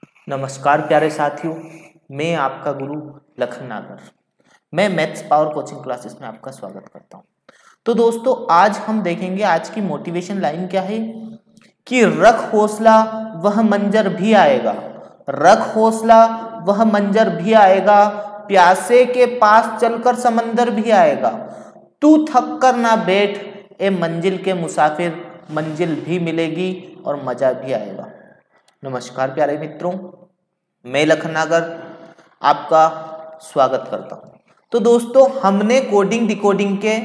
नमस्कार प्यारे साथियों, मैं आपका गुरु लखन नागर। मैं मैथ्स पावर कोचिंग क्लासेस में आपका स्वागत करता हूं। तो दोस्तों, आज हम देखेंगे आज की मोटिवेशन लाइन क्या है कि रख हौसला वह मंजर भी आएगा, रख हौसला वह मंजर भी आएगा, प्यासे के पास चलकर समंदर भी आएगा, तू थक कर ना बैठ ए मंजिल के मुसाफिर, मंजिल भी मिलेगी और मजा भी आएगा। नमस्कार प्यारे मित्रों, मैं लखन नागर आपका स्वागत करता हूं। तो दोस्तों, हमने कोडिंग डिकोडिंग के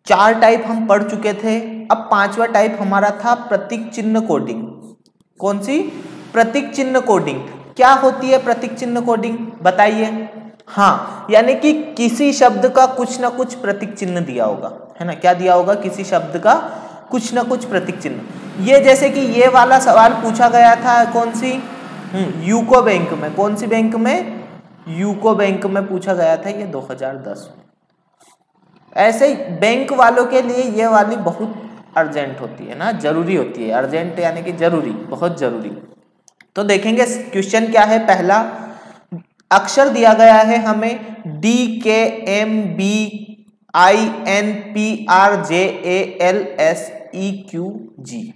4 टाइप हम पढ़ चुके थे। अब 5वां टाइप हमारा था प्रतीक चिन्ह कोडिंग। कौन सी? प्रतीक चिन्ह कोडिंग। क्या होती है प्रतीक चिन्ह कोडिंग, बताइए। हाँ, यानी कि किसी शब्द का कुछ ना कुछ प्रतीक चिन्ह दिया होगा, है ना। क्या दिया होगा? किसी शब्द का कुछ ना कुछ प्रतीक चिन्ह। ये जैसे कि ये वाला सवाल पूछा गया था कौन सी? यूको बैंक में। कौन सी बैंक में? यूको बैंक में पूछा गया था ये 2010 में। ऐसे ही बैंक वालों के लिए ये वाली बहुत अर्जेंट होती है ना, जरूरी होती है। अर्जेंट यानी कि जरूरी, बहुत जरूरी। तो देखेंगे क्वेश्चन क्या है। पहला अक्षर दिया गया है हमें DKMBINPRJALSEQG।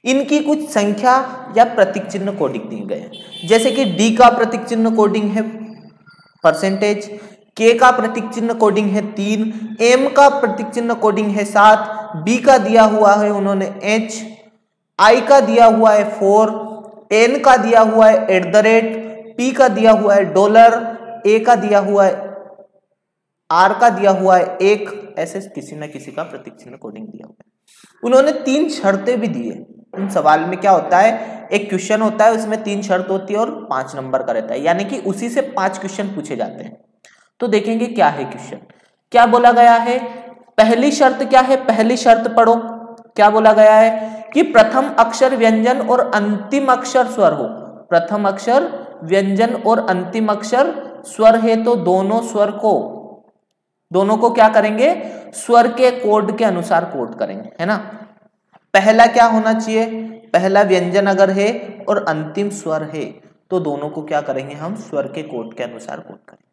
इनकी कुछ संख्या या प्रतीक चिन्ह कोडिंग दिए गए हैं। जैसे कि डी का प्रतीक चिन्ह कोडिंग है परसेंटेज, के का प्रतीक चिन्ह कोडिंग है 3, एम का प्रतीक चिन्ह कोडिंग है 7, बी का दिया हुआ है उन्होंने H, आई का दिया हुआ है 4, एन का दिया हुआ है @ पी का दिया हुआ है $, ए का दिया हुआ है, आर का दिया हुआ है 1। ऐसे किसी ना किसी का प्रतीक चिन्ह कोडिंग दिया हुआ है। उन्होंने 3 शर्तें भी दी है। उन सवाल में क्या होता है, एक क्वेश्चन होता है उसमें 3 शर्त होती है और 5 नंबर का रहता है, यानी कि उसी से 5 क्वेश्चन पूछे जाते हैं। तो देखेंगे क्या है क्वेश्चन। क्या बोला गया है? पहली शर्त क्या है? पहली शर्त पढ़ो। क्या बोला गया है कि प्रथम अक्षर व्यंजन और अंतिम अक्षर स्वर हो। प्रथम अक्षर व्यंजन और अंतिम अक्षर स्वर है, तो दोनों को क्या करेंगे? स्वर के कोड के अनुसार कोड करेंगे, है ना। पहला क्या होना चाहिए? पहला व्यंजन अगर है और अंतिम स्वर है तो दोनों को क्या करेंगे हम? स्वर के कोड के अनुसार कोड करेंगे।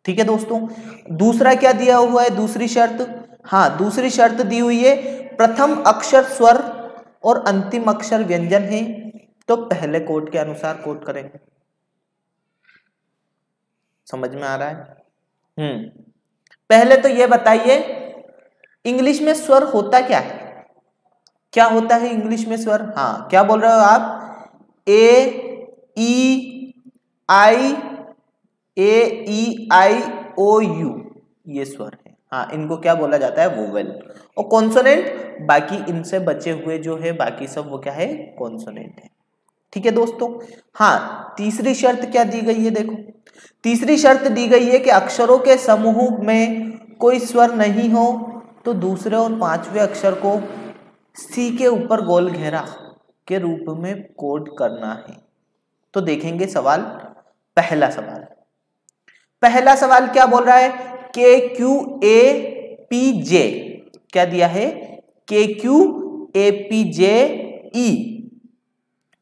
ठीक है दोस्तों। दूसरा क्या दिया हुआ है? दूसरी शर्त, हाँ दूसरी शर्त दी हुई है प्रथम अक्षर स्वर और अंतिम अक्षर व्यंजन है, तो पहले कोड के अनुसार कोड करेंगे। समझ में आ रहा है? पहले तो ये बताइए इंग्लिश में स्वर होता क्या है? क्या होता है इंग्लिश में स्वर? हाँ, क्या बोल रहे हो आप? A E I O U, ये स्वर है। हाँ, इनको क्या बोला जाता है? वोवेल। और कॉन्सोनेंट, बाकी इनसे बचे हुए जो है बाकी सब वो क्या है? कॉन्सोनेंट है। ठीक है दोस्तों। हाँ, तीसरी शर्त क्या दी गई है? देखो, तीसरी शर्त दी गई है कि अक्षरों के समूह में कोई स्वर नहीं हो तो दूसरे और 5वें अक्षर को सी के ऊपर गोल घेरा के रूप में कोड करना है। तो देखेंगे सवाल। पहला सवाल क्या बोल रहा है? KQAPJ। क्या दिया है? KQAPJE,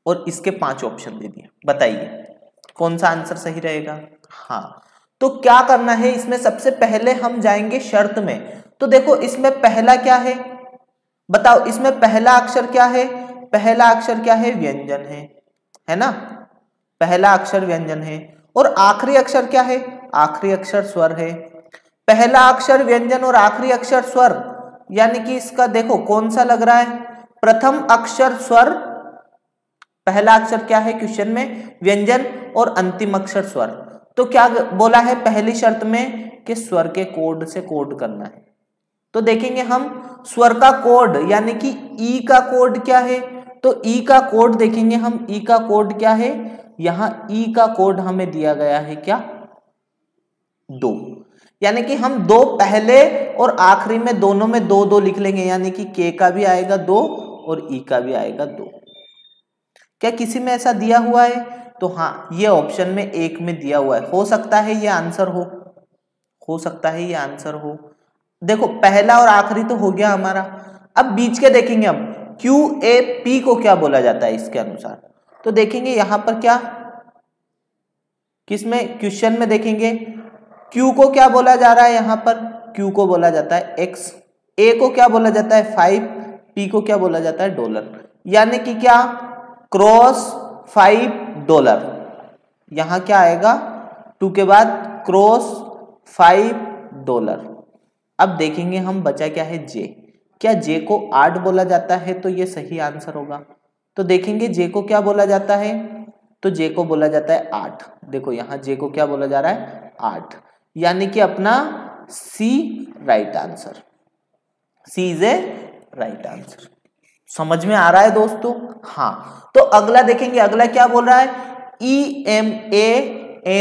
और इसके 5 ऑप्शन दे दिए। बताइए कौन सा आंसर सही रहेगा? हाँ, तो क्या करना है इसमें? सबसे पहले हम जाएंगे शर्त में। तो देखो इसमें पहला क्या है? बताओ, इसमें पहला अक्षर क्या है? पहला अक्षर क्या है? व्यंजन है ना। पहला अक्षर व्यंजन है। और आखिरी अक्षर क्या है? आखिरी अक्षर स्वर है। पहला अक्षर व्यंजन और आखिरी अक्षर स्वर, यानी कि इसका देखो कौन सा लग रहा है? प्रथम अक्षर स्वर, पहला अक्षर क्या है क्वेश्चन में? व्यंजन, और अंतिम अक्षर स्वर। तो क्या बोला है पहली शर्त में? कि स्वर के कोड से कोड करना है। तो देखेंगे हम स्वर का कोड, यानी कि ई का कोड क्या है? तो ई का कोड देखेंगे हम। ई का कोड क्या है? यहां ई का कोड हमें दिया गया है क्या? 2, यानी कि हम 2 पहले और आखिरी में दोनों में 2-2 लिख लेंगे, यानी कि के का भी आएगा 2 और ई का भी आएगा 2। क्या किसी में ऐसा दिया हुआ है? तो हाँ, ये ऑप्शन में 1 में दिया हुआ है। हो सकता है ये आंसर हो सकता है ये आंसर हो। देखो पहला और आखिरी तो हो गया हमारा। अब बीच के देखेंगे हम। QAP को क्या बोला जाता है इसके अनुसार? तो देखेंगे यहां पर क्या, किसमें, क्वेश्चन में देखेंगे Q को क्या बोला जा रहा है, यहां पर Q को बोला जाता है X, A को क्या बोला जाता है 5, P को क्या बोला जाता है $, यानी कि क्या क्रॉस $5, यहां क्या आएगा 2 के बाद क्रॉस $5। अब देखेंगे हम बचा क्या है J, क्या J को 8 बोला जाता है, तो ये सही आंसर होगा। तो देखेंगे J को क्या बोला जाता है, तो J को बोला जाता है 8। देखो यहाँ J को क्या बोला जा रहा है 8, यानी कि अपना C right answer, C is a right answer. समझ में आ रहा है दोस्तों? हाँ, तो अगला देखेंगे, अगला क्या बोल रहा है EMANRB,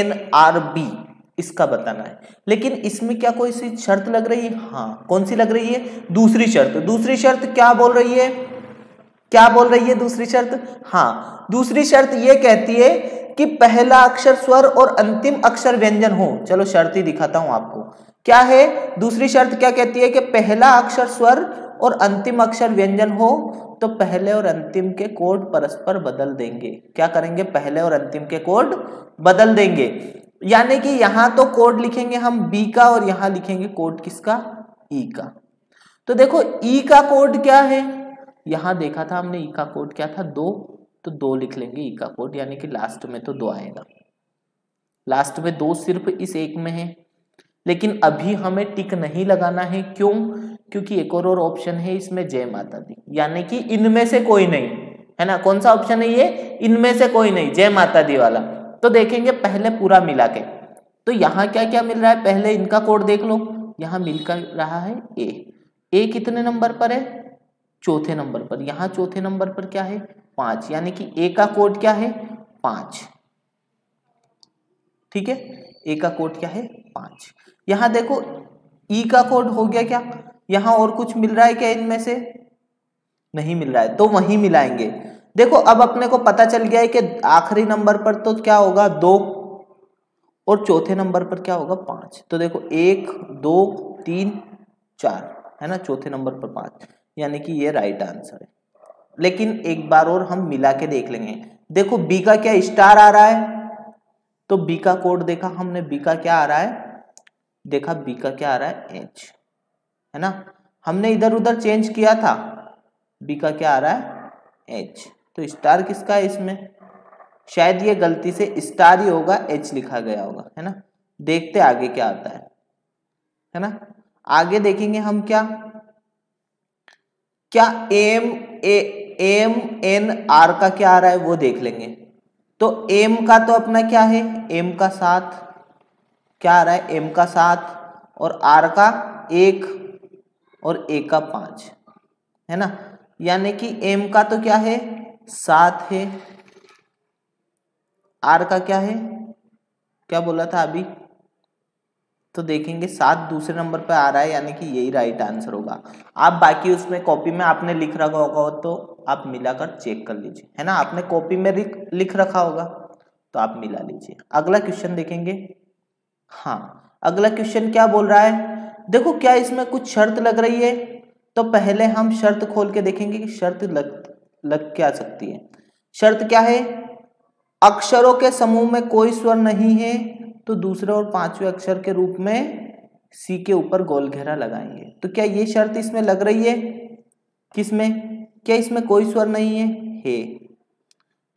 इसका बताना है। लेकिन इसमें क्या कोई सी शर्त लग रही है? हाँ, कौन सी लग रही है? दूसरी शर्त। दूसरी शर्त क्या बोल रही है, क्या बोल रही है दूसरी शर्त? हाँ, दूसरी शर्त ये कहती है कि पहला अक्षर स्वर और अंतिम अक्षर व्यंजन हो। चलो शर्त ही दिखाता हूं आपको, क्या है दूसरी शर्त, क्या कहती है कि पहला अक्षर स्वर और अंतिम अक्षर व्यंजन हो तो पहले और अंतिम के कोड परस्पर बदल देंगे। क्या करेंगे? पहले और अंतिम के कोड बदल देंगे, यानी कि यहां तो कोड लिखेंगे हम बी का और यहां लिखेंगे कोड किसका, ई का। तो देखो ई का कोड क्या है, यहां देखा था हमने ई का कोड क्या था 2, तो 2 लिख लेंगे ई का कोड, यानी कि लास्ट में तो 2 आएगा। लास्ट में 2 सिर्फ इस एक में है, लेकिन अभी हमें टिक नहीं लगाना है। क्यों? क्योंकि एक और ऑप्शन है इसमें जय माता दी, यानी कि इनमें से कोई नहीं है ना। कौन सा ऑप्शन है ये? इनमें से कोई नहीं, जय माता दी वाला। तो देखेंगे पहले पूरा मिला के, तो यहाँ क्या क्या मिल रहा है, पहले इनका कोड देख लो। यहाँ मिल कर रहा है ए कितने नंबर पर है? चौथे नंबर पर। यहाँ चौथे नंबर पर क्या है 5, यानी कि ए का कोड क्या है 5। ठीक है, ए का कोड क्या है 5। यहाँ देखो ई का कोड हो गया क्या, यहाँ और कुछ मिल रहा है क्या इनमें से? नहीं मिल रहा है, तो वहीं मिलाएंगे। देखो अब अपने को पता चल गया है कि आखिरी नंबर पर तो क्या होगा 2 और चौथे नंबर पर क्या होगा 5। तो देखो 1 2 3 4 है ना, चौथे नंबर पर 5, यानी कि ये राइट आंसर है। लेकिन एक बार और हम मिला के देख लेंगे। देखो बी का क्या स्टार आ रहा है, तो बी का कोड देखा हमने, बी का क्या आ रहा है, देखा बी का क्या आ रहा है एच, है ना। हमने इधर उधर चेंज किया था, बी का क्या आ रहा है एच, तो स्टार किसका है इसमें? शायद ये गलती से स्टार ही होगा, एच लिखा गया होगा, है ना। देखते आगे क्या आता है ना। आगे देखेंगे हम क्या एम एन आर का क्या आ रहा है वो देख लेंगे। तो एम का तो अपना क्या है, एम का 7 क्या आ रहा है, एम का 7 और आर का 1 और ए का 5, है ना। यानी कि एम का तो क्या है 7 है, आर का क्या है, क्या बोला था अभी, तो देखेंगे 7 दूसरे नंबर पर आ रहा है, यानी कि यही राइट आंसर होगा। आप बाकी उसमें कॉपी में आपने लिख रखा होगा तो आप मिलाकर चेक कर लीजिए, है ना। आपने कॉपी में लिख रखा होगा तो आप मिला लीजिए। अगला क्वेश्चन देखेंगे। हाँ, अगला क्वेश्चन क्या बोल रहा है, देखो क्या इसमें कुछ शर्त लग रही है, तो पहले हम शर्त खोल के देखेंगे कि शर्त लग क्या सकती है। शर्त क्या है, अक्षरों के समूह में कोई स्वर नहीं है तो दूसरे और पांचवें अक्षर के रूप में सी के ऊपर गोल घेरा लगाएंगे। तो क्या ये शर्त इसमें लग रही है? किसमें? क्या इसमें कोई स्वर नहीं है?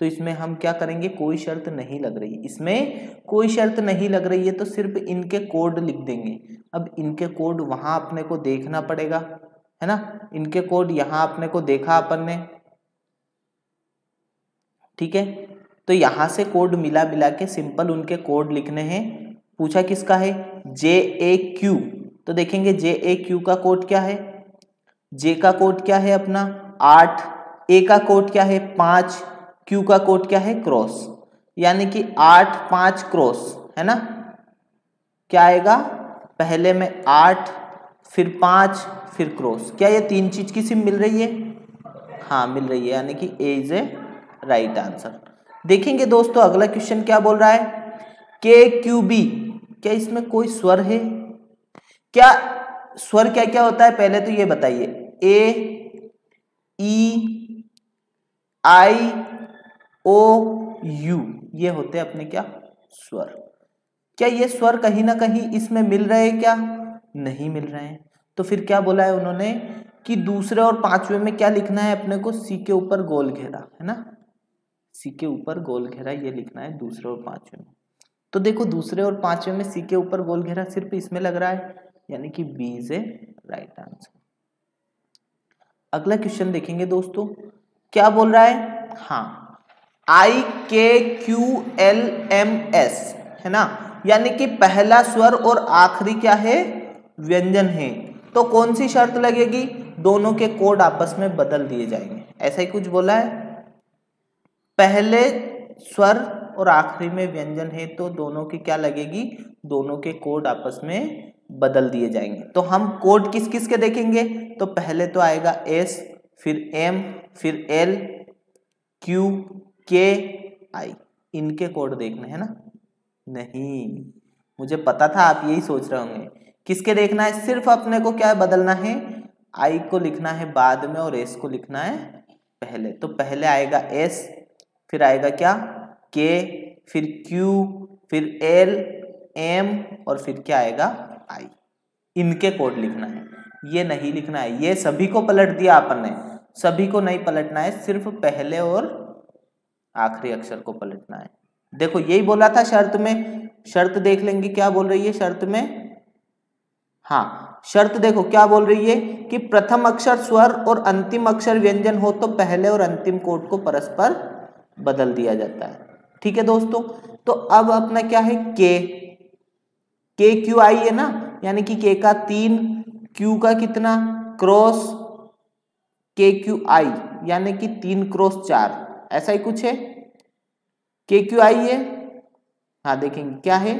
तो इसमें हम क्या करेंगे, कोई शर्त नहीं लग रही, इसमें कोई शर्त नहीं लग रही है तो सिर्फ इनके कोड लिख देंगे। अब इनके कोड वहां अपने को देखना पड़ेगा, है ना। इनके कोड यहां अपने को देखा अपन ने, ठीक है। तो यहां से कोड मिला के सिंपल उनके कोड लिखने हैं। पूछा किसका है, JAQ, तो देखेंगे JAQ का कोड क्या है, J का कोड क्या है अपना 8, A का कोड क्या है 5, Q का कोड क्या है क्रॉस, यानी कि 8 5 क्रॉस, है ना। क्या आएगा, पहले में 8 फिर 5 फिर क्रॉस। क्या ये 3 चीज किसी मिल रही है? हाँ मिल रही है, यानी कि A is a right answer. देखेंगे दोस्तों अगला क्वेश्चन क्या बोल रहा है, KQB, क्या इसमें कोई स्वर है? क्या स्वर क्या क्या होता है पहले तो ये बताइए, A E I O U, ये होते हैं अपने क्या स्वर। क्या ये स्वर कहीं ना कहीं इसमें मिल रहे हैं क्या? नहीं मिल रहे हैं। तो फिर क्या बोला है उन्होंने कि दूसरे और पांचवें में क्या लिखना है अपने को, सी के ऊपर गोल घेरा, है ना, सी के ऊपर गोल घेरा ये लिखना है दूसरे और पांचवें में। तो देखो दूसरे और पांचवें में सी के ऊपर गोल घेरा सिर्फ इसमें लग रहा है, यानी कि B is a right answer. अगला क्वेश्चन देखेंगे दोस्तों, क्या बोल रहा है, हाँ आई के क्यू एल एम एस, है ना, यानी कि पहला स्वर और आखिरी क्या है, व्यंजन है। तो कौन सी शर्त लगेगी, दोनों के कोड आपस में बदल दिए जाएंगे, ऐसा ही कुछ बोला है। पहले स्वर और आखिरी में व्यंजन है तो दोनों की क्या लगेगी, दोनों के कोड आपस में बदल दिए जाएंगे। तो हम कोड किस किस के देखेंगे, तो पहले तो आएगा एस, फिर एम, फिर एल, क्यू, के, आई, इनके कोड देखने हैं ना। नहीं, मुझे पता था आप यही सोच रहे होंगे, किसके देखना है, सिर्फ अपने को क्या बदलना है, आई को लिखना है बाद में और एस को लिखना है पहले। तो पहले आएगा एस, फिर आएगा क्या के, फिर क्यू, फिर एल, एम और फिर क्या आएगा आई, इनके कोड लिखना है, ये नहीं लिखना है। ये सभी को पलट दिया अपन ने, सभी को नहीं पलटना है, सिर्फ पहले और आखिरी अक्षर को पलटना है। देखो यही बोला था शर्त में, शर्त देख लेंगे क्या बोल रही है शर्त में, हाँ शर्त देखो क्या बोल रही है कि प्रथम अक्षर स्वर और अंतिम अक्षर व्यंजन हो तो पहले और अंतिम कोड को परस्पर बदल दिया जाता है। ठीक है दोस्तों, तो अब अपना क्या है के क्यू आई है ना, यानी कि के का 3, क्यू का कितना क्रॉस के क्यू आई, यानी कि 3 क्रॉस 4, ऐसा ही कुछ है, के क्यू आई है, हाँ देखेंगे क्या है,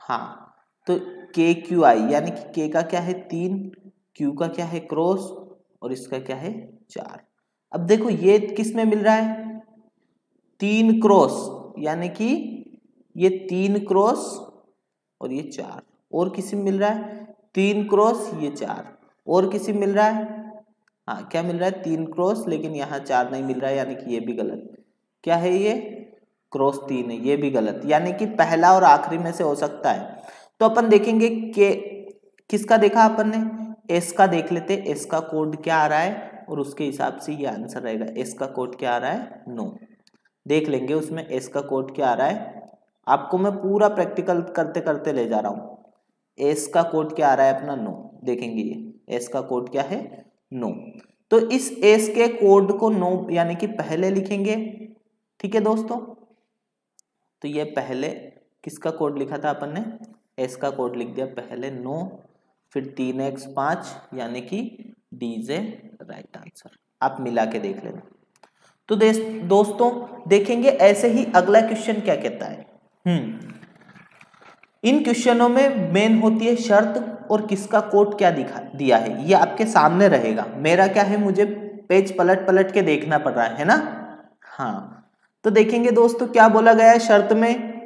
हाँ तो के क्यू आई यानी कि के का क्या है 3, क्यू का क्या है क्रॉस और इसका क्या है 4। अब देखो ये किस में मिल रहा है, 3 क्रॉस, यानी कि ये 3 क्रॉस और ये 4, और किसी में मिल रहा है 3 क्रॉस ये 4, और किसी में मिल रहा है, हाँ क्या मिल रहा है 3 क्रॉस, लेकिन यहाँ 4 नहीं मिल रहा है, यानी कि ये भी गलत। क्या है ये क्रॉस 3 है, ये भी गलत, यानी कि पहला और आखिरी में से हो सकता है। तो अपन देखेंगे कि किसका देखा अपन ने, एस का देख लेते, एस का कोड क्या आ रहा है और उसके हिसाब से ये आंसर रहेगा। एस का कोड क्या आ रहा है, नो, देख लेंगे उसमें एस का कोड क्या आ रहा है, आपको मैं पूरा प्रैक्टिकल करते करते ले जा रहा हूँ। एस का कोड क्या आ रहा है अपना, नो, देखेंगे ये एस का कोड क्या है, नो। तो इस एस के कोड को नो यानी कि पहले लिखेंगे, ठीक है दोस्तों। तो ये पहले किसका कोड लिखा था अपन ने, एस का कोड लिख दिया पहले नो, फिर 3x 5 यानी कि D is a right answer. आप मिला के देख लेना। तो दोस्तों देखेंगे ऐसे ही अगला क्वेश्चन क्या कहता है। इन क्वेश्चनों में मेन होती है शर्त और किसका कोड क्या दिया है, ये आपके सामने रहेगा। मेरा क्या है, मुझे पेज पलट पलट के देखना पड़ रहा है ना। हाँ तो देखेंगे दोस्तों क्या बोला गया है शर्त में,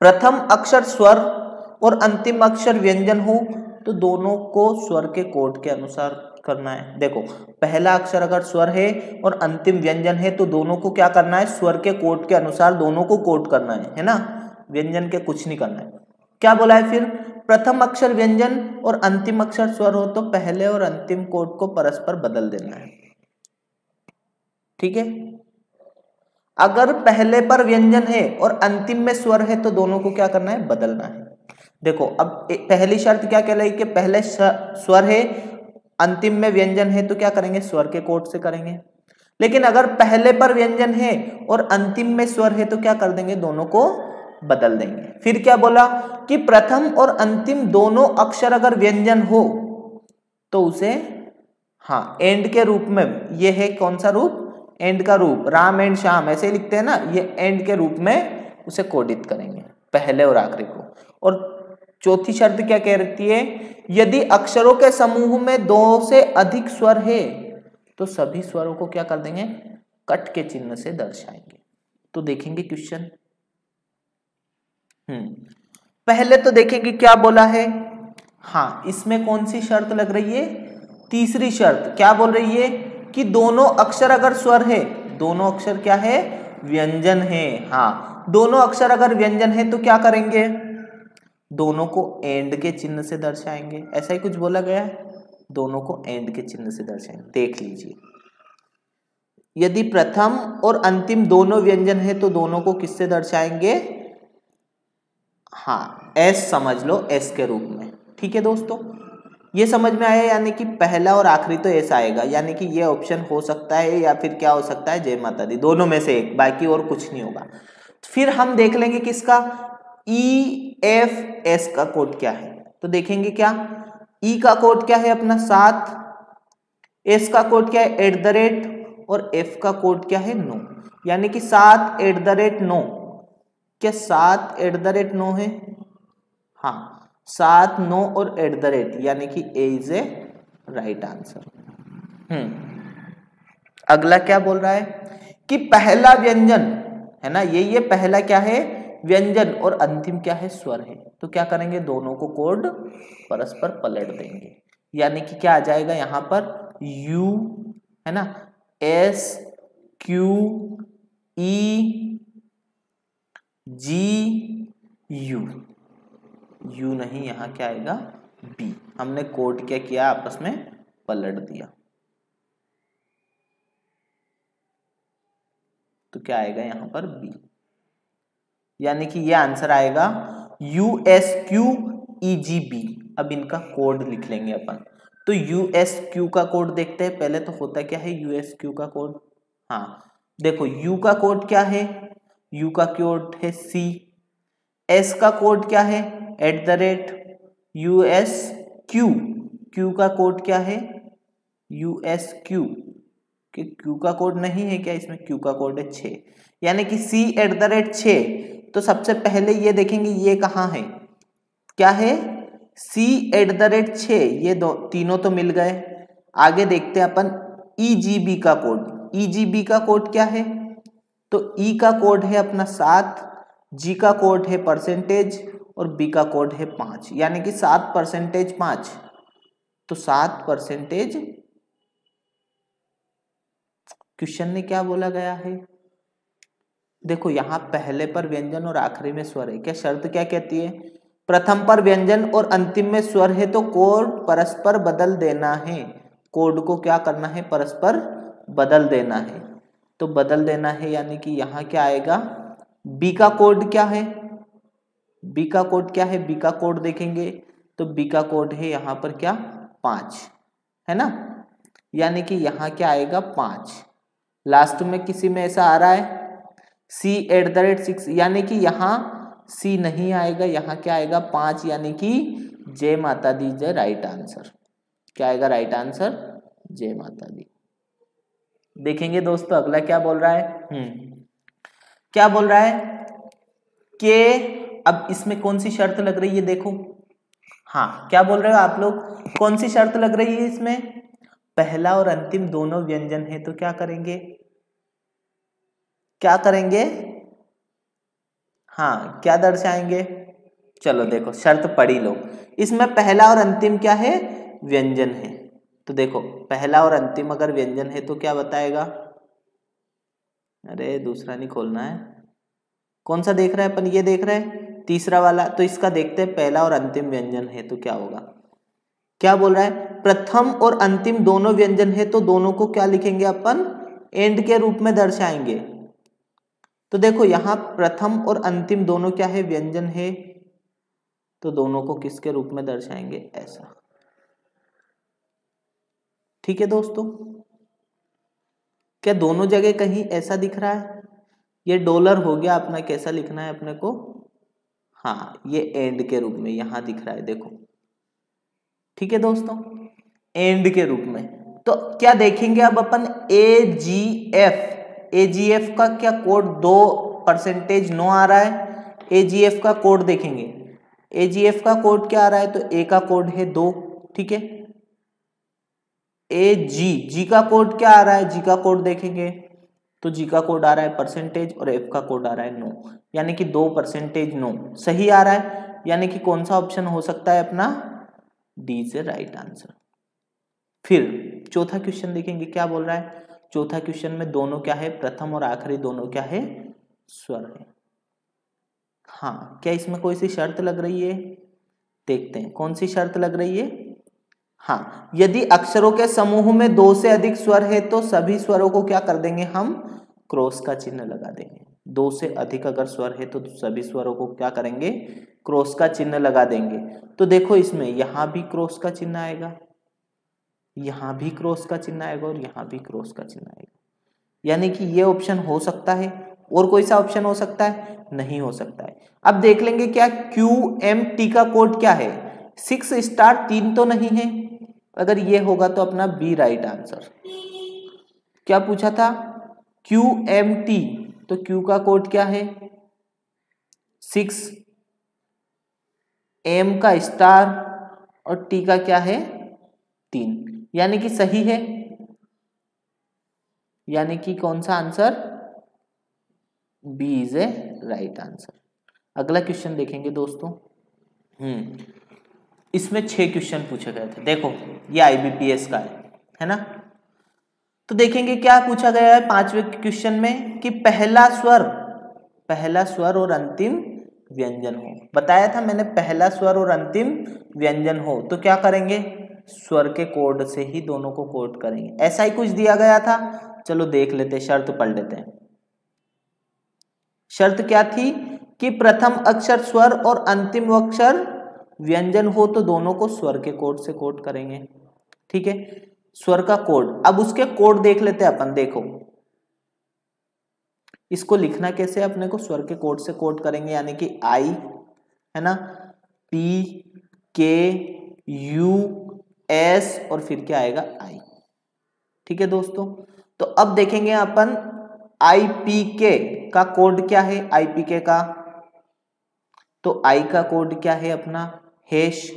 प्रथम अक्षर स्वर और अंतिम अक्षर व्यंजन हो तो दोनों को स्वर के कोड के अनुसार करना है। देखो पहला अक्षर अगर स्वर है और अंतिम व्यंजन है तो दोनों को क्या करना है, स्वर के कोड के अनुसार दोनों को कोड करना है ना, व्यंजन के कुछ नहीं करना है। क्या बोला है फिर, प्रथम अक्षर व्यंजन और अंतिम अक्षर स्वर हो तो पहले और अंतिम कोड को परस्पर बदल देना है। ठीक है, अगर पहले पर व्यंजन है और अंतिम में स्वर है तो दोनों को क्या करना है, बदलना है। देखो अब पहली शर्त क्या कहलाई कि पहले स्वर है अंतिम में व्यंजन है तो क्या करेंगे, स्वर के कोड से करेंगे। लेकिन अगर पहले पर व्यंजन है और अंतिम में स्वर है तो क्या कर देंगे, दोनों को बदल देंगे। फिर क्या बोला कि प्रथम और अंतिम दोनों अक्षर अगर व्यंजन हो तो उसे हाँ एंड के रूप में, ये है कौन सा रूप, एंड का रूप, राम एंड श्याम ऐसे ही लिखते हैं ना, ये एंड के रूप में उसे कोडित करेंगे पहले और आखिरी को। और चौथी शर्त क्या कहती है, यदि अक्षरों के समूह में 2 से अधिक स्वर है तो सभी स्वरों को क्या कर देंगे, कट के चिन्ह से दर्शाएंगे। तो देखेंगे क्वेश्चन, पहले तो देखेंगे क्या बोला है, हाँ इसमें कौन सी शर्त लग रही है, तीसरी शर्त क्या बोल रही है, कि दोनों अक्षर अगर स्वर है, दोनों अक्षर क्या है, व्यंजन है। हाँ, दोनों अक्षर अगर व्यंजन है तो क्या करेंगे, दोनों को एंड के चिन्ह से दर्शाएंगे। ऐसा ही कुछ बोला गया है, दोनों को एंड के चिन्ह से दर्शाएंगे। देख लीजिए, यदि प्रथम और अंतिम दोनों व्यंजन है तो दोनों को किससे दर्शाएंगे, हाँ एस समझ लो, एस के रूप में। ठीक है दोस्तों, ये समझ में आया, यानी कि पहला और आखिरी तो ऐसा आएगा, यानी कि ये ऑप्शन हो सकता है या फिर क्या हो सकता है, जय माता दी, दोनों में से एक, बाकी और कुछ नहीं होगा। फिर हम देख लेंगे किसका, ई एफ एस का कोड क्या है। तो देखेंगे क्या, ई का कोड क्या है अपना 7, एस का कोड क्या है @ और एफ का कोड क्या है 9, यानी कि 7 @ 9। क्या 7 @ 9 है, हाँ 7, 9 और @ यानी कि ए इज ए राइट आंसर। अगला क्या बोल रहा है कि पहला व्यंजन है ना, ये पहला क्या है, व्यंजन, और अंतिम क्या है, स्वर है। तो क्या करेंगे, दोनों को कोड परस्पर पलट देंगे, यानी कि क्या आ जाएगा यहाँ पर, यू है ना, S Q E G U, U नहीं, यहाँ क्या आएगा, बी। हमने कोड क्या किया, आपस में पलट दिया, तो क्या आएगा यहाँ पर बी, यानी कि ये आंसर आएगा USQEGB। अब इनका कोड लिख लेंगे अपन। तो USQ का कोड देखते हैं पहले, तो होता क्या है USQ का कोड, हाँ देखो U का कोड क्या है, U का कोड है C, S का कोड क्या है @USQ, Q का कोड क्या है USQ, कि Q का कोड नहीं है क्या इसमें, Q का कोड है 6, यानी कि C @6। तो सबसे पहले ये देखेंगे ये कहाँ है, क्या है C @6, ये दो तीनों तो मिल गए। आगे देखते हैं अपन EGB का कोड, EGB का कोड क्या है, तो E का कोड है अपना 7, G का कोड है %, और B का कोड है 5, यानी कि 7% 5, तो 7%। क्वेश्चन में क्या बोला गया है, देखो यहाँ पहले पर व्यंजन और आखिरी में स्वर है, क्या शर्त क्या कहती है, प्रथम पर व्यंजन और अंतिम में स्वर है तो कोड परस्पर बदल देना है, कोड को क्या करना है, परस्पर बदल देना है। तो बदल देना है, यानी कि यहाँ क्या आएगा, बी का कोड क्या है, बी का कोड क्या है, बी का कोड देखेंगे तो बी का कोड है यहाँ पर क्या 5 है ना, यानी कि यहाँ क्या आएगा 5। लास्ट में किसी में ऐसा आ रहा है C @6, यानी कि यहाँ C नहीं आएगा, यहाँ क्या आएगा 5, यानी कि जय माता दी, जय राइट आंसर। क्या आएगा राइट आंसर, जय माता दी। देखेंगे दोस्तों अगला क्या बोल रहा है, क्या बोल रहा है कि अब इसमें कौन सी शर्त लग रही है, देखो हाँ क्या बोल रहे हो आप लोग, कौन सी शर्त लग रही है इसमें, पहला और अंतिम दोनों व्यंजन है तो क्या करेंगे, क्या करेंगे, हाँ क्या दर्शाएंगे, चलो देखो शर्त पढ़ी लो, इसमें पहला और अंतिम क्या है, व्यंजन है। तो देखो पहला और अंतिम अगर व्यंजन है तो क्या बताएगा, अरे दूसरा नहीं खोलना है, कौन सा देख रहे हैं अपन, ये देख रहे हैं तीसरा वाला, तो इसका देखते हैं पहला और अंतिम व्यंजन है तो क्या होगा। क्या बोल रहा है, प्रथम और अंतिम दोनों व्यंजन है तो दोनों को क्या लिखेंगे अपन, एंड के रूप में दर्शाएंगे। तो देखो यहाँ प्रथम और अंतिम दोनों क्या है, व्यंजन है, तो दोनों को किसके रूप में दर्शाएंगे, ऐसा। ठीक है दोस्तों, क्या दोनों जगह कहीं ऐसा दिख रहा है, ये डॉलर हो गया अपना, कैसा लिखना है अपने को, हाँ ये एंड के रूप में यहाँ दिख रहा है, देखो ठीक है दोस्तों, एंड के रूप में। तो क्या देखेंगे अब अपन AGF का क्या कोड 2% 9 आ रहा है, AGF का कोड देखेंगे, AGF का कोड क्या आ रहा है, तो A का कोड है 2, ठीक है, G का कोड क्या आ रहा है, G का कोड देखेंगे तो G का कोड आ रहा है % और F का कोड आ रहा है 9, यानी कि 2% 9 सही आ रहा है, यानी कि कौन सा ऑप्शन हो सकता है अपना, डी से राइट आंसर। फिर चौथा क्वेश्चन देखेंगे क्या बोल रहा है। चौथा क्वेश्चन में दोनों क्या है, प्रथम और आखिरी दोनों क्या है, स्वर है। हाँ, क्या इसमें कोई सी शर्त लग रही है, देखते हैं कौन सी शर्त लग रही है। हाँ, यदि अक्षरों के समूह में 2 से अधिक स्वर है तो सभी स्वरों को क्या कर देंगे, हम क्रॉस का चिन्ह लगा देंगे। 2 से अधिक अगर स्वर है तो सभी स्वरों को क्या करेंगे, क्रॉस का चिन्ह लगा देंगे। तो देखो इसमें यहां भी क्रॉस का चिन्ह आएगा, यहां भी क्रॉस का चिन्ह आएगा और यहां भी क्रॉस का चिन्ह आएगा। यानी कि ये ऑप्शन हो सकता है। और कोई सा ऑप्शन हो सकता है, नहीं हो सकता है। अब देख लेंगे क्या QMT का कोड क्या है, 6 स्टार 3 तो नहीं है। अगर ये होगा तो अपना बी राइट आंसर। क्या पूछा था, QMT, तो Q का कोड क्या है 6, M का स्टार और T का क्या है 3, यानी कि सही है। यानी कि कौन सा answer, B is a right answer. अगला क्वेश्चन देखेंगे दोस्तों। इसमें 6 क्वेश्चन पूछे गए थे। देखो ये IBPS का है ना। तो देखेंगे क्या पूछा गया है 5वें क्वेश्चन में कि पहला स्वर और अंतिम व्यंजन हो। बताया था मैंने, पहला स्वर और अंतिम व्यंजन हो तो क्या करेंगे, स्वर के कोड से ही दोनों को कोड करेंगे। ऐसा ही कुछ दिया गया था, चलो देख लेते, शर्त पढ़ लेते हैं। शर्त क्या थी कि प्रथम अक्षर स्वर और अंतिम अक्षर व्यंजन हो तो दोनों को स्वर के कोड से कोड करेंगे। ठीक है, स्वर का कोड। अब उसके कोड देख लेते हैं अपन। देखो इसको लिखना कैसे, अपने को स्वर के कोड से कोड करेंगे, यानी कि I है ना, P K U S और फिर क्या आएगा I। ठीक है दोस्तों, तो अब देखेंगे अपन IPK का कोड क्या है। IPK का तो I का कोड क्या है अपना हैश,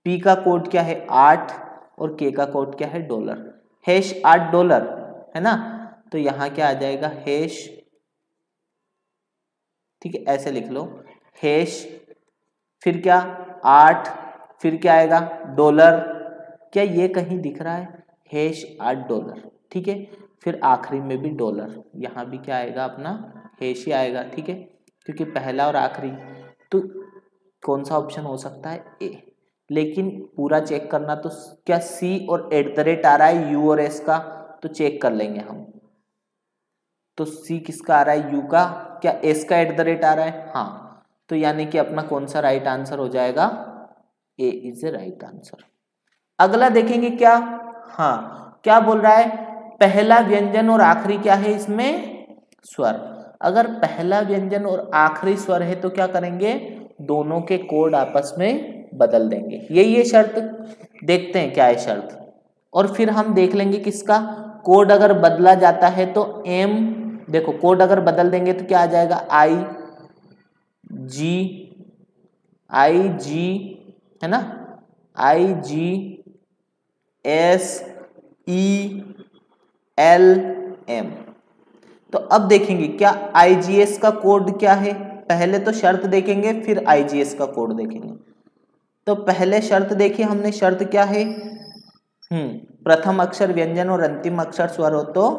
P का कोड क्या है 8 और K का कोड क्या है $। हैश $8 है ना, तो यहां क्या आ जाएगा हैश, ठीक है ऐसे लिख लो, हैश फिर क्या 8 फिर क्या आएगा $। क्या ये कहीं दिख रहा है, हैश $8। ठीक है, फिर आखिरी में भी $। यहाँ भी क्या आएगा अपना हैश ही आएगा। ठीक है, क्योंकि पहला और आखिरी, तो कौन सा ऑप्शन हो सकता है ए। लेकिन पूरा चेक करना, तो क्या C और @ आ रहा है U और S का, तो चेक कर लेंगे हम। तो C किसका आ रहा है, U का, क्या S का @ आ रहा है, हाँ, तो यानी कि अपना कौन सा राइट आंसर हो जाएगा, A is a right answer. अगला देखेंगे क्या, हाँ क्या बोल रहा है, पहला व्यंजन और आखिरी क्या है इसमें स्वर। अगर पहला व्यंजन और आखिरी स्वर है तो क्या करेंगे, दोनों के कोड आपस में बदल देंगे। यही है शर्त, देखते हैं क्या है शर्त। और फिर हम देख लेंगे किसका कोड अगर बदला जाता है तो M, देखो कोड अगर बदल देंगे तो क्या आ जाएगा I G है ना, IGSELM। तो अब देखेंगे क्या IGS का कोड क्या है, पहले तो शर्त देखेंगे फिर IGS का कोड देखेंगे। तो पहले शर्त देखिए हमने, शर्त क्या है, प्रथम अक्षर व्यंजन और अंतिम अक्षर स्वर हो तो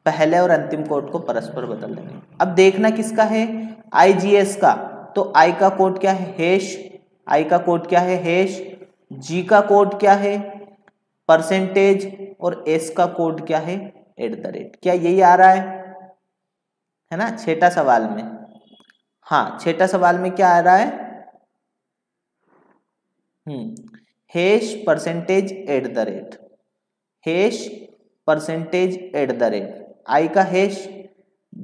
पहले और अंतिम कोड को परस्पर बदल देंगे। अब देखना किसका है, IGS का, तो I का कोड क्या है हैश, I का कोड क्या है हैश, G का कोड क्या है परसेंटेज और S का कोड क्या है @ क्या यही आ रहा है ना छठा सवाल में। हाँ, छठा सवाल में क्या आ रहा है, hash percentage @ hash percentage @ I का हैश,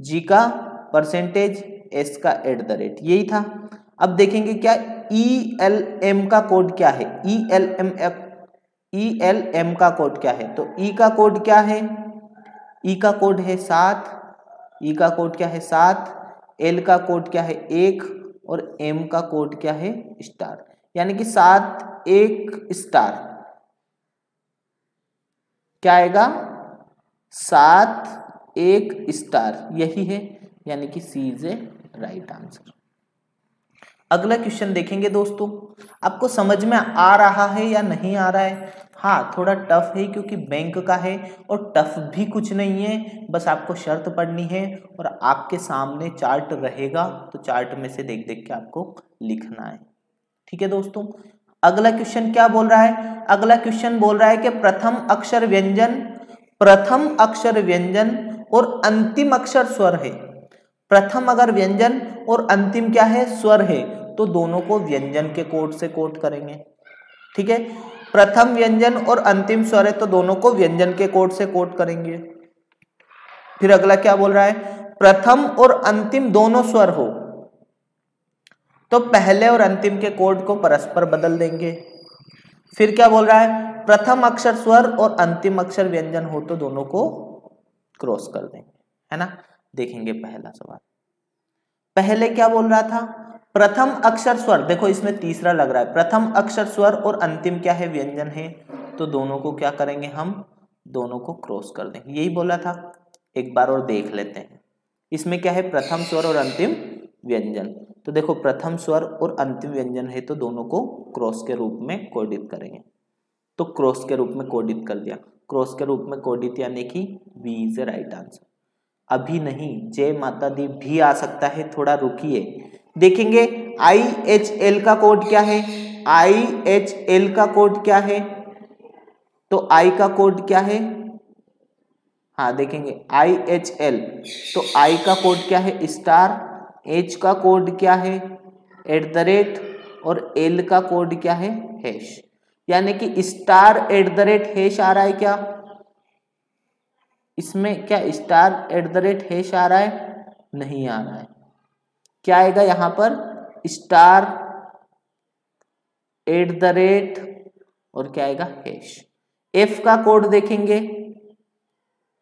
G का परसेंटेज, S का @ यही था। अब देखेंगे क्या ELM का कोड क्या है, ELM का कोड क्या है, तो E का कोड क्या है, E का कोड है 7, E का कोड क्या है 7, L का कोड क्या है 1 और M का कोड क्या है स्टार, यानी कि 7 1 स्टार क्या आएगा 7 1 स्टार, यही है, यानी कि C is a right answer. अगला क्वेश्चन देखेंगे दोस्तों, आपको समझ में आ रहा है या नहीं आ रहा है, हाँ थोड़ा टफ है क्योंकि बैंक का है, और टफ भी कुछ नहीं है, बस आपको शर्त पढ़नी है और आपके सामने चार्ट रहेगा, तो चार्ट में से देख देख के आपको लिखना है। ठीक है दोस्तों, अगला क्वेश्चन क्या बोल रहा है? अगला क्वेश्चन बोल रहा है कि प्रथम अक्षर व्यंजन और अंतिम अक्षर स्वर है। प्रथम अगर व्यंजन और अंतिम क्या है? स्वर है, तो दोनों को व्यंजन के कोड से कोड करेंगे। ठीक है, प्रथम व्यंजन और अंतिम स्वर है तो दोनों को व्यंजन के कोड से कोड करेंगे। फिर अगला क्या बोल रहा है? प्रथम और अंतिम दोनों स्वर हो तो पहले और अंतिम के कोड को परस्पर बदल देंगे। फिर क्या बोल रहा है? प्रथम अक्षर स्वर और अंतिम अक्षर व्यंजन हो तो दोनों को क्रॉस कर देंगे, है ना। देखेंगे पहला सवाल, पहले क्या बोल रहा था? प्रथम अक्षर स्वर, देखो इसमें तीसरा लग रहा है, प्रथम अक्षर स्वर और अंतिम क्या है? व्यंजन है, तो दोनों को क्या करेंगे? हम दोनों को क्रॉस कर देंगे, यही बोला था। एक बार और देख लेते हैं, इसमें क्या है? प्रथम स्वर और अंतिम व्यंजन। तो देखो प्रथम स्वर और अंतिम व्यंजन है तो दोनों को क्रॉस के रूप में कोडित करेंगे, तो क्रॉस के रूप में कोडित कर दिया। क्रॉस के रूप में कोडित यानी कि B is a right answer. अभी नहीं, जय माता दी भी आ सकता है, थोड़ा रुकिए, देखेंगे। IHL का कोड क्या है? IHL का कोड क्या है? तो I का कोड क्या है? हाँ देखेंगे IHL, तो I का कोड क्या है? स्टार। H का कोड क्या है? @ और L का कोड क्या है? हैश। यानी कि स्टार @ आ रहा है क्या इसमें? क्या स्टार @ हैश आ रहा है? नहीं आ रहा है। क्या आएगा यहाँ पर? स्टार @ और क्या आएगा? हैश। F का कोड देखेंगे,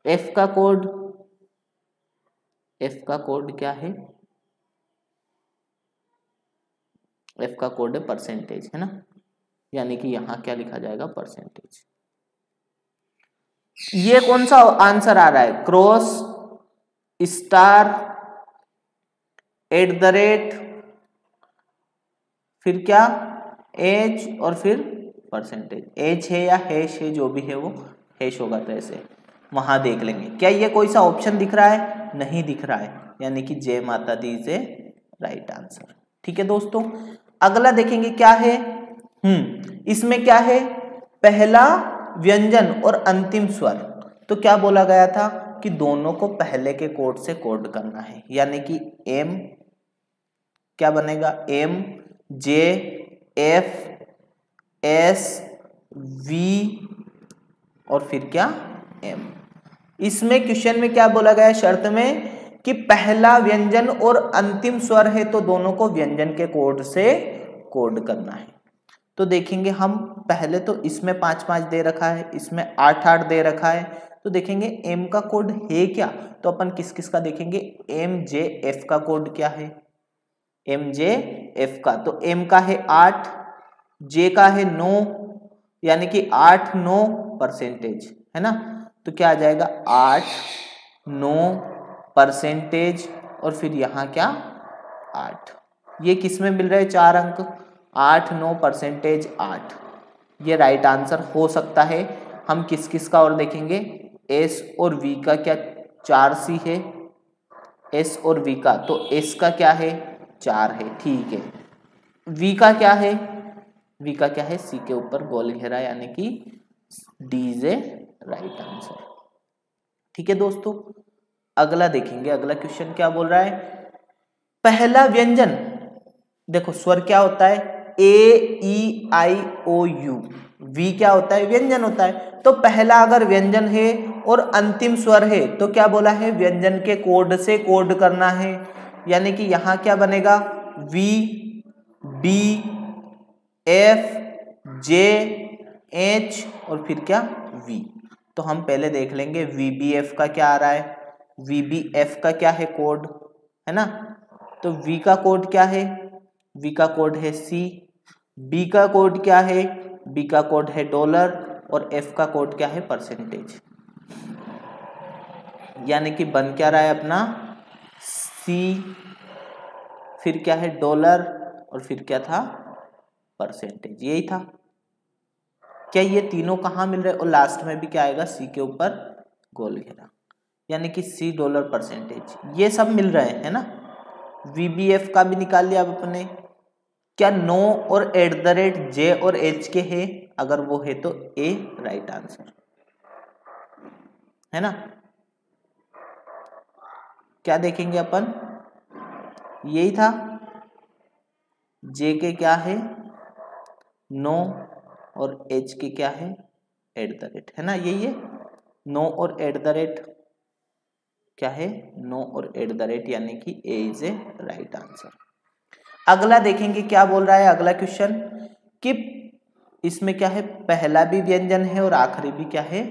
F का कोड क्या है? F का कोड है परसेंटेज, है ना, यानी कि यहां क्या लिखा जाएगा? परसेंटेज। ये कौन सा आंसर आ रहा है? क्रॉस, स्टार, @ फिर क्या? H और फिर परसेंटेज। H है या हैश है, जो भी है वो हैश होगा, तो ऐसे वहां देख लेंगे। क्या ये कोई सा ऑप्शन दिख रहा है? नहीं दिख रहा है, यानी कि जय माता दी इज ए राइट आंसर। ठीक है दोस्तों, अगला देखेंगे क्या है। इसमें क्या है? पहला व्यंजन और अंतिम स्वर, तो क्या बोला गया था कि दोनों को पहले के कोड से कोड करना है, यानी कि M क्या बनेगा? M J F S V और फिर क्या? M। इसमें क्वेश्चन में क्या बोला गया है? शर्त में कि पहला व्यंजन और अंतिम स्वर है तो दोनों को व्यंजन के कोड से कोड करना है। तो देखेंगे हम, पहले तो इसमें 5-5 दे रखा है, इसमें 8-8 दे रखा है, तो देखेंगे M का कोड है क्या? तो अपन किस किस का देखेंगे? MJF का कोड क्या है? MJF का, तो M का है 8, J का है 9, यानी कि 8-9 परसेंटेज, है ना। तो क्या आ जाएगा? 8-9% और फिर यहाँ क्या? 8। ये किस में मिल रहे हैं? 4 अंक, 8-9% 8। ये राइट आंसर हो सकता है। हम किस किस का और देखेंगे? S और V का क्या 4C है? S और V का, तो S का क्या है? 4 है, ठीक है। V का क्या है? V का क्या है? C के ऊपर गोल घेरा, यानी कि D is a right answer. ठीक है दोस्तों, अगला देखेंगे। अगला क्वेश्चन क्या बोल रहा है? पहला व्यंजन, देखो स्वर क्या होता है? A E I O U। V क्या होता है? व्यंजन होता है। तो पहला अगर व्यंजन है और अंतिम स्वर है तो क्या बोला है? व्यंजन के कोड से कोड करना है, यानी कि यहां क्या बनेगा? V B F J H और फिर क्या? V। तो हम पहले देख लेंगे VBF का क्या आ रहा है। VBF का क्या है कोड, है ना। तो V का कोड क्या है? V का कोड है C। B का कोड क्या है? B का कोड है $, और F का कोड क्या है? परसेंटेज। यानी कि बन क्या रहा है अपना? C, फिर क्या है? $, और फिर क्या था? परसेंटेज। यही था। क्या ये तीनों कहाँ मिल रहे हैं, और लास्ट में भी क्या आएगा, सी के ऊपर गोल घेरा, यानी कि सी $%, ये सब मिल रहे हैं ना। VBF का भी निकाल लिया अब अपने, क्या नो और @J और H के है, अगर वो है तो A राइट आंसर है ना। क्या देखेंगे अपन, यही था, J के क्या है नो और H के क्या है @ है ना, यही है नो और @ क्या है नो और @ यानी कि A is a right answer. अगला देखेंगे क्या बोल रहा है अगला क्वेश्चन, कि इसमें क्या है, पहला भी व्यंजन है और आखिरी भी क्या है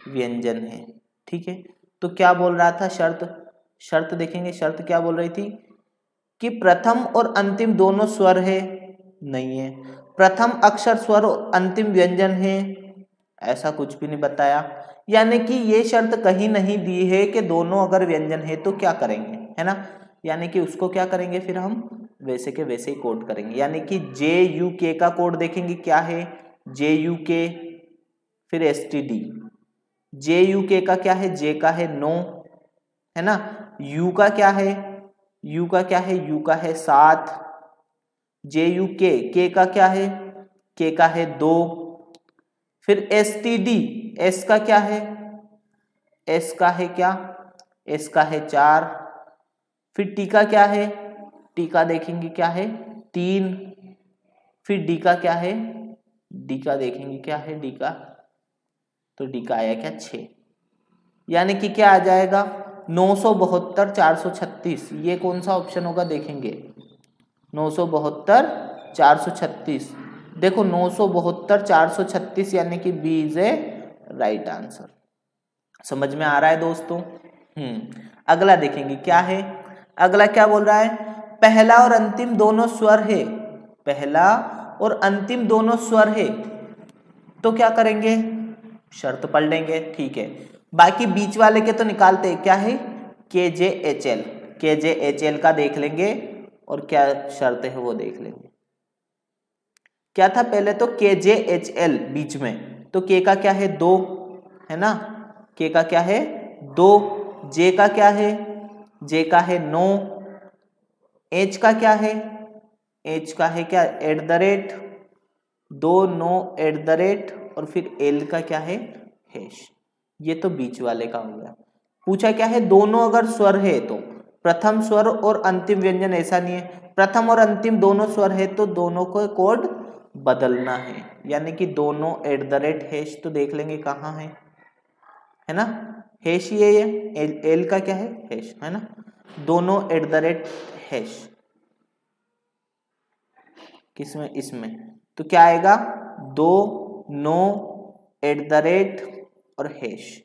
व्यंजन है, ठीक है। तो क्या बोल रहा था, शर्त देखेंगे, शर्त क्या बोल रही थी कि प्रथम और अंतिम दोनों स्वर है, नहीं है। प्रथम अक्षर स्वर और अंतिम व्यंजन है, ऐसा कुछ भी नहीं बताया, यानी कि ये शर्त कहीं नहीं दी है कि दोनों अगर व्यंजन है तो क्या करेंगे, है ना। यानी कि उसको क्या करेंगे, फिर हम वैसे के वैसे ही कोड करेंगे, यानी कि JUK का कोड देखेंगे क्या है, JUK, फिर STD। JUK का क्या है, J का है नो, है ना। U का क्या है, U का क्या है, U का है 7। JUK, K का क्या है, K का है 2। फिर STD, S का क्या है, S का है क्या, S का है 4। फिर T का क्या है, T का देखेंगे क्या है 3। फिर D का क्या है, D का देखेंगे क्या है, D का, तो D का आया क्या 6, यानी कि क्या आ जाएगा 972 436, ये कौन सा ऑप्शन होगा देखेंगे, 972 436, देखो 972 436 यानी कि B is a right answer. समझ में आ रहा है दोस्तों। अगला देखेंगे क्या है, अगला क्या बोल रहा है, पहला और अंतिम दोनों स्वर है, पहला और अंतिम दोनों स्वर है, तो क्या करेंगे, शर्त पढ़ लेंगे, ठीक है। बाकी बीच वाले के तो निकालते हैं, क्या है KJHL, KJHL का देख लेंगे और क्या शर्त है वो देख लेंगे। क्या था पहले तो KJHL बीच में, तो K का क्या है 2, है ना, K का क्या है 2, J का क्या है, J का है 9, H का क्या है, H का है क्या @ 2 9 @ और फिर L का क्या है हैश, ये तो बीच वाले का हो गया। पूछा क्या है, दोनों अगर स्वर है तो प्रथम स्वर और अंतिम व्यंजन, ऐसा नहीं है, प्रथम और अंतिम दोनों स्वर है तो दोनों को कोड बदलना है, यानी कि दोनों @ हैश, तो देख लेंगे कहाँ है ना, हैश ये L का क्या है हैश, है ना, दोनों @ हैश किसमें, इसमें, तो क्या आएगा 2 9 @ और हैश।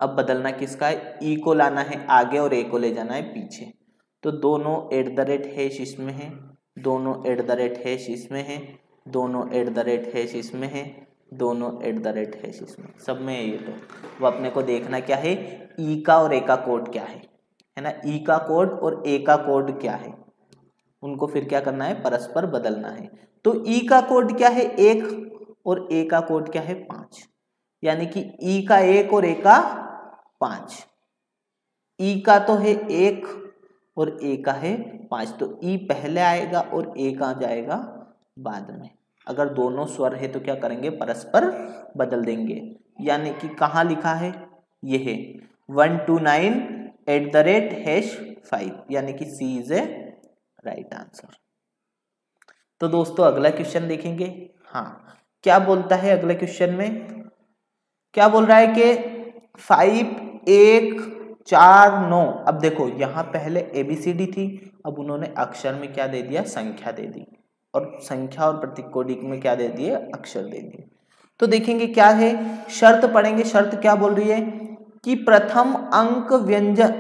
अब बदलना किसका है, ई को लाना है आगे और ए को ले जाना है पीछे, तो दोनों @ हैश इसमें है, दोनों @ हैश इसमें है, दोनों @ हैश इसमें है, दोनों @ हैश इसमें, सब में है ये, तो वो अपने को देखना क्या है, ई का और ए का कोड क्या है ना, ई का कोड और ए का कोड क्या है, उनको फिर क्या करना है, परस्पर बदलना है। तो ई का कोड क्या है 1 और ए का कोड क्या है 5, यानी कि ई का 1 और ए का 5, ई का तो है 1 और ए का है 5, तो ई पहले आएगा और ए का जाएगा बाद में। अगर दोनों स्वर है तो क्या करेंगे, परस्पर बदल देंगे, यानी कि कहाँ लिखा है, ये है 129 @ #5, यानी कि सी इज ए राइट आंसर। तो दोस्तों अगला क्वेश्चन देखेंगे, हाँ क्या बोलता है अगले क्वेश्चन में, क्या बोल रहा है कि 5 1 4 9, अब देखो यहाँ पहले ABCD थी, अब उन्होंने अक्षर में क्या दे दिया, संख्या दे दी, और संख्या और प्रतिकोडी में क्या दे दिए, अक्षर दे दिए। तो देखेंगे क्या है, शर्त पढ़ेंगे, शर्त क्या बोल रही है कि प्रथम अंक व्यंजन,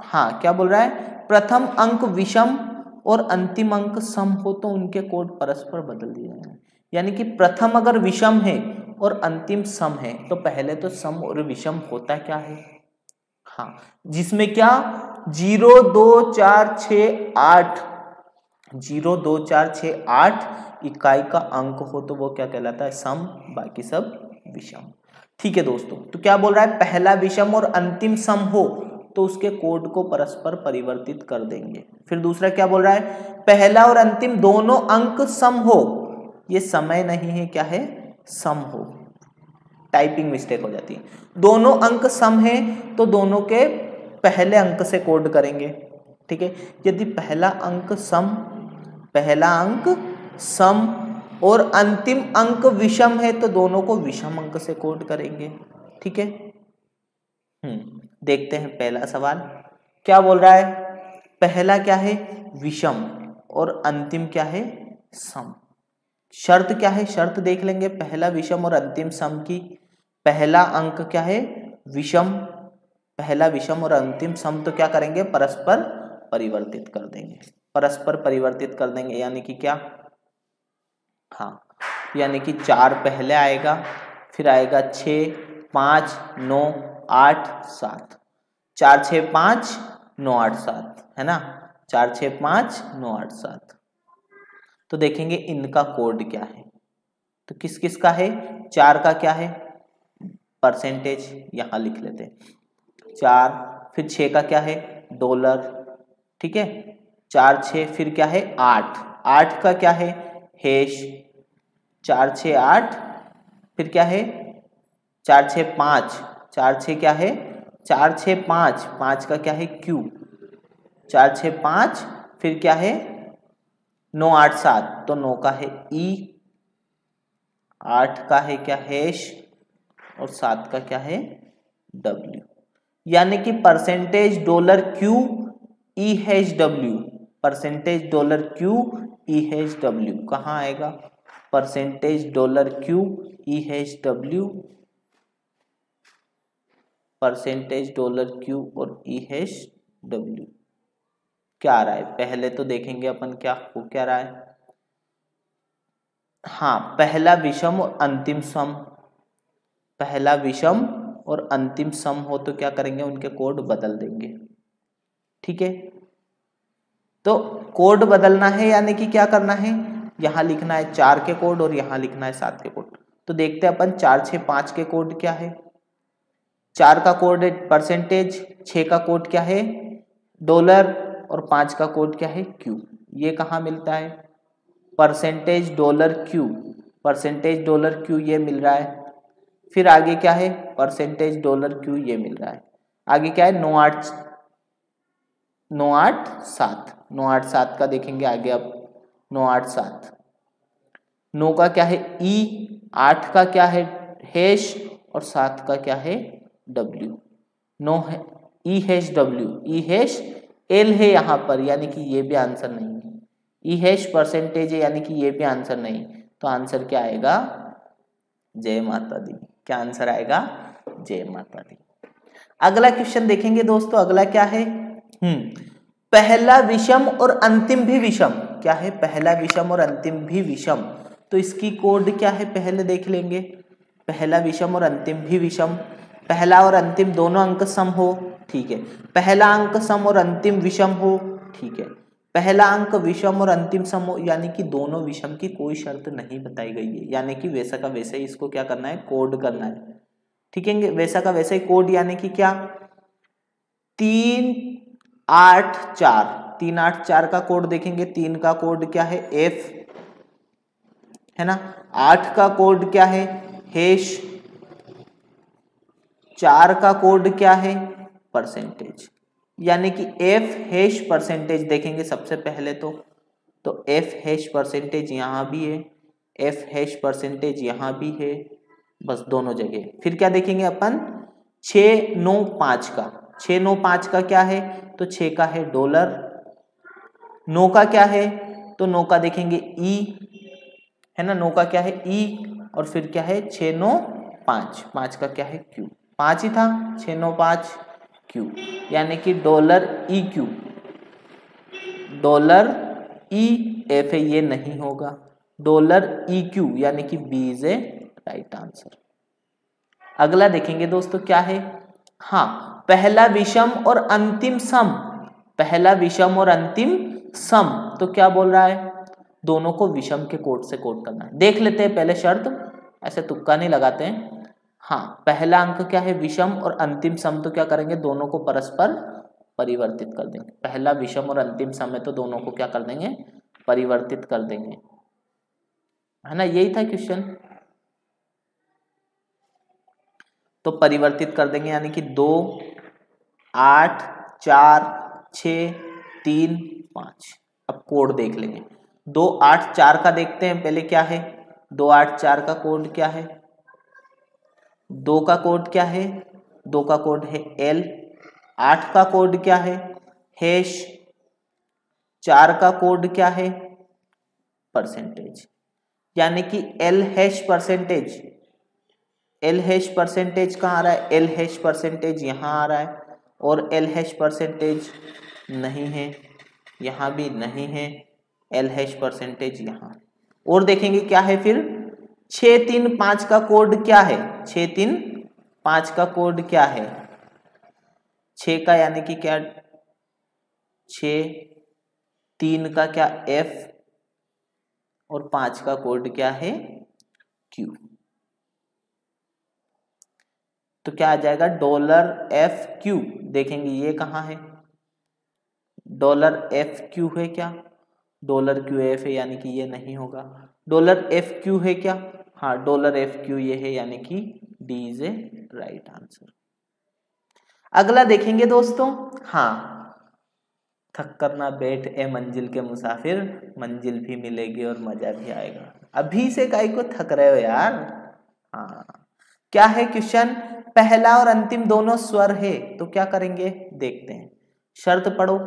हाँ क्या बोल रहा है, प्रथम अंक विषम और अंतिम अंक सम हो तो उनके कोड परस्पर बदल दिए जाएंगे, यानी कि प्रथम अगर विषम है और अंतिम सम है तो पहले तो सम और विषम होता क्या है, हाँ जिसमें क्या 0 2 4 6 8 0 2 4 6 8 इकाई का अंक हो तो वो क्या कहलाता है, सम, बाकी सब विषम। ठीक है दोस्तों, तो क्या बोल रहा है, पहला विषम और अंतिम सम हो तो उसके कोड को परस्पर परिवर्तित कर देंगे। फिर दूसरा क्या बोल रहा है, पहला और अंतिम दोनों अंक सम हो, ये समय नहीं है, क्या है, सम हो, टाइपिंग मिस्टेक हो जाती है। दोनों अंक सम है तो दोनों के पहले अंक से कोड करेंगे। ठीक है, यदि पहला अंक सम और अंतिम अंक विषम है तो दोनों को विषम अंक से कोड करेंगे। ठीक है, देखते हैं पहला सवाल क्या बोल रहा है, पहला क्या है, विषम और अंतिम क्या है, सम। शर्त क्या है, शर्त देख लेंगे, पहला विषम और अंतिम सम की, पहला अंक क्या है, विषम, पहला विषम और अंतिम सम, तो क्या करेंगे, परस्पर परिवर्तित कर देंगे, परस्पर परिवर्तित कर देंगे, यानी कि क्या, हाँ, यानी कि 4 पहले आएगा, फिर आएगा 6 5 9 8 7, 4 6 5 9 8 7 है ना, 4 6 5 9 8 7। तो देखेंगे इनका कोड क्या है, तो किस किस का है, 4 का क्या है, परसेंटेज, यहां लिख लेते हैं 4, फिर 6 का क्या है, डॉलर, ठीक है, 4 6, फिर क्या है 8, 8 का क्या है, हैश, 4 6 8, फिर क्या है 4 6 5, 4 6 क्या है, 4 6 5, 5 का क्या है क्यू, 4 6 5, फिर क्या है 9 8 7, तो 9 का है ई, 8 का है क्या हैश, और 7 का क्या है डब्ल्यू, यानी कि percentage dollar Q E hash W, percentage dollar Q E hash W कहाँ आएगा, percentage dollar Q E hash W, percentage dollar Q और ई हैश डब्ल्यू क्या आ रहा है, पहले तो देखेंगे अपन क्या हो क्या रहा है, हाँ, पहला विषम और अंतिम सम, पहला विषम और अंतिम सम हो तो क्या करेंगे, उनके कोड बदल देंगे। ठीक है, तो कोड बदलना है, यानी कि क्या करना है, यहां लिखना है 4 के कोड और यहां लिखना है 7 के कोड। तो देखते हैं अपन 4 6 5 के कोड क्या है, 4 का कोड है परसेंटेज, 6 का कोड क्या है डॉलर, और 5 का कोड क्या है क्यू। ये कहाँ मिलता है, percentage dollar Q, percentage dollar Q ये मिल रहा है, फिर आगे क्या है परसेंटेज डॉलर क्यू ये मिल रहा है, आगे क्या है 9 8 7, 9 8 7 का देखेंगे आगे, अब 9 8 7, 9 का क्या है ई, 8 का क्या है हैश, और 7 का क्या है डब्ल्यू, 9 है ई हैश डब्ल्यू, ई हैश एल है यहाँ पर, यानी कि ये भी आंसर नहीं है, ई हैश परसेंटेज है, यानी कि ये भी आंसर नहीं, तो आंसर क्या आएगा, जय माता दी, क्या आंसर आएगा, जय माता दी। अगला क्वेश्चन देखेंगे दोस्तों, अगला क्या है, पहला विषम और अंतिम भी विषम, क्या है, पहला विषम और अंतिम भी विषम, तो इसकी कोड क्या है पहले देख लेंगे, पहला विषम और अंतिम भी विषम, पहला और अंतिम दोनों अंक सम हो, ठीक है, पहला अंक सम और अंतिम विषम हो, ठीक है, पहला अंक विषम और अंतिम सम हो, यानी कि दोनों विषम की कोई शर्त नहीं बताई गई है, यानी कि वैसा का वैसा ही इसको क्या करना है, कोड करना है। ठीक है, वैसा का वैसा ही कोड, यानी कि क्या 3 8 4, 3 8 4 का कोड देखेंगे, 3 का कोड क्या है एफ है ना, 8 का कोड क्या है हैश, 4 का कोड क्या है परसेंटेज, यानी कि एफ हैश परसेंटेज देखेंगे सबसे पहले तो एफ हैश परसेंटेज यहाँ भी है, एफ हैश परसेंटेज यहाँ भी है, बस दोनों जगह। फिर क्या देखेंगे अपन 6 9 5 का, 6 9 5 का क्या है, तो 6 का है डॉलर, 9 का क्या है, तो 9 का देखेंगे ई है ना, 9 का क्या है ई, और फिर क्या है 6 9 5, 5 का क्या है क्यू, 5 ही था, 6 9 5 क्यू, यानी कि dollar E Q, dollar E F ये नहीं होगा, डॉलर ई क्यू, यानी कि B is a right answer. अगला देखेंगे दोस्तों क्या है, हाँ, पहला विषम और अंतिम सम, पहला विषम और अंतिम सम, तो क्या बोल रहा है, दोनों को विषम के कोड से कोड करना है। देख लेते हैं पहले शर्त, ऐसे तुक्का नहीं लगाते हैं। हाँ, पहला अंक क्या है विषम और अंतिम सम, तो क्या करेंगे दोनों को परस्पर परिवर्तित कर देंगे। पहला विषम और अंतिम सम है तो दोनों को क्या कर देंगे, परिवर्तित कर देंगे, है ना, यही था क्वेश्चन। तो परिवर्तित कर देंगे यानी कि 2 8 4 6 3 5। अब कोड देख लेंगे। 2 8 4 का देखते हैं पहले क्या है। 2 8 4 का कोड क्या है, 2 का कोड क्या है, 2 का कोड है L। 8 का कोड क्या है हैश। 4 का कोड क्या है परसेंटेज, यानी कि L hash percentage. L hash percentage कहाँ आ रहा है, L हैश परसेंटेज यहाँ आ रहा है, और L हैश परसेंटेज नहीं है, यहाँ भी नहीं है, L हैश परसेंटेज यहाँ। और देखेंगे क्या है फिर, 6 3 5 का कोड क्या है, 6 3 5 का कोड क्या है, 6 का यानी कि क्या 6, 3 का क्या F, और 5 का कोड क्या है Q। तो क्या आ जाएगा $FQ। देखेंगे ये कहाँ है, $FQ है क्या, $QF है, यानी कि ये नहीं होगा। $FQ है क्या, हाँ $FQ ये है, यानी कि D is a right answer. अगला देखेंगे दोस्तों, हाँ, थक कर ना बैठ ए मंजिल के मुसाफिर, मंजिल भी मिलेगी और मजा भी आएगा। अभी से काहे को थक रहे हो यार। हाँ, क्या है क्वेश्चन, पहला और अंतिम दोनों स्वर है, तो क्या करेंगे देखते हैं। शर्त पढ़ो,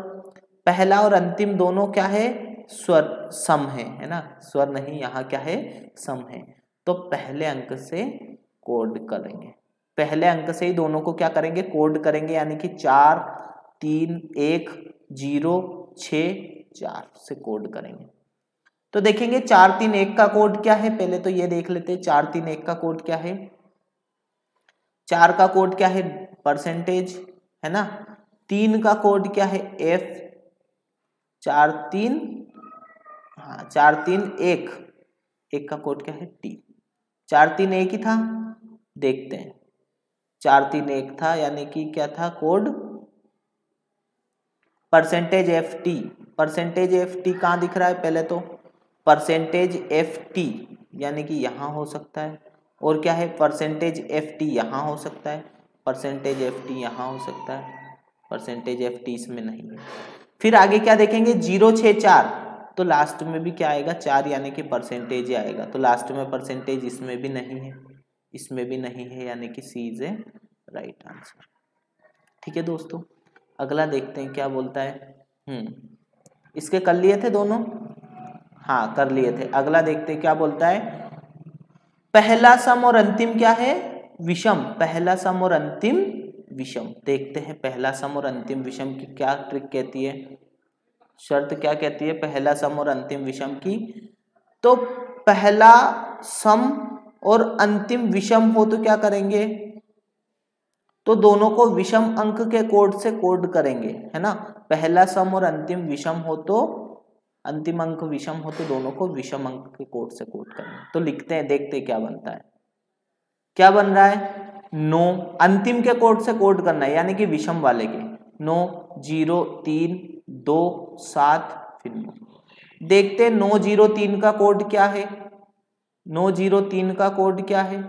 पहला और अंतिम दोनों क्या है स्वर, सम है ना, स्वर नहीं, यहाँ क्या है सम है। तो पहले अंक से कोड करेंगे, पहले अंक से ही दोनों को क्या करेंगे कोड करेंगे, यानी कि 4 3 1 0 6 4 से कोड करेंगे। तो देखेंगे 4 3 1 का कोड क्या है, पहले तो ये देख लेते हैं 4 3 1 का कोड क्या है। 4 का कोड क्या है परसेंटेज, है ना। 3 का कोड क्या है F। 4 3 हाँ 4 3 1, 1 का कोड क्या है T। 4 3 1 ही था, देखते हैं 4 3 1 था, यानी कि क्या था code percentage FT। Percentage FT कहाँ दिख रहा है, पहले तो परसेंटेज FT यानी कि यहाँ हो सकता है, और क्या है परसेंटेज FT यहाँ हो सकता है, परसेंटेज FT यहाँ हो सकता है, परसेंटेज FT इसमें नहीं है। फिर आगे क्या देखेंगे 0 6 4, तो लास्ट में भी क्या आएगा 4, यानी कि परसेंटेज ही आएगा। तो लास्ट में परसेंटेज इसमें भी नहीं है, इसमें भी नहीं है, यानी कि सी इज ए राइट आंसर। ठीक है दोस्तों, अगला देखते हैं क्या बोलता है। इसके कर लिए थे दोनों, हाँ कर लिए थे। अगला देखते हैं क्या बोलता है, पहला सम और अंतिम क्या है विषम, पहला सम और अंतिम विषम। देखते हैं पहला सम और अंतिम विषम की क्या ट्रिक कहती है, शर्त क्या कहती है पहला सम और अंतिम विषम की। तो पहला सम और अंतिम विषम हो तो क्या करेंगे, तो दोनों को विषम अंक के कोड से कोड करेंगे, है ना। पहला सम और अंतिम विषम हो तो, अंतिम अंक विषम हो तो दोनों को विषम अंक के कोड से कोड करेंगे। तो लिखते हैं, देखते हैं क्या बनता है। क्या बन रहा है 9, अंतिम के कोड से कोड करना है, यानी कि विषम वाले के 9 0 3 2 7 फिर 9। देखते हैं 9 0 3 का कोड क्या है, 9 0 3 का कोड क्या है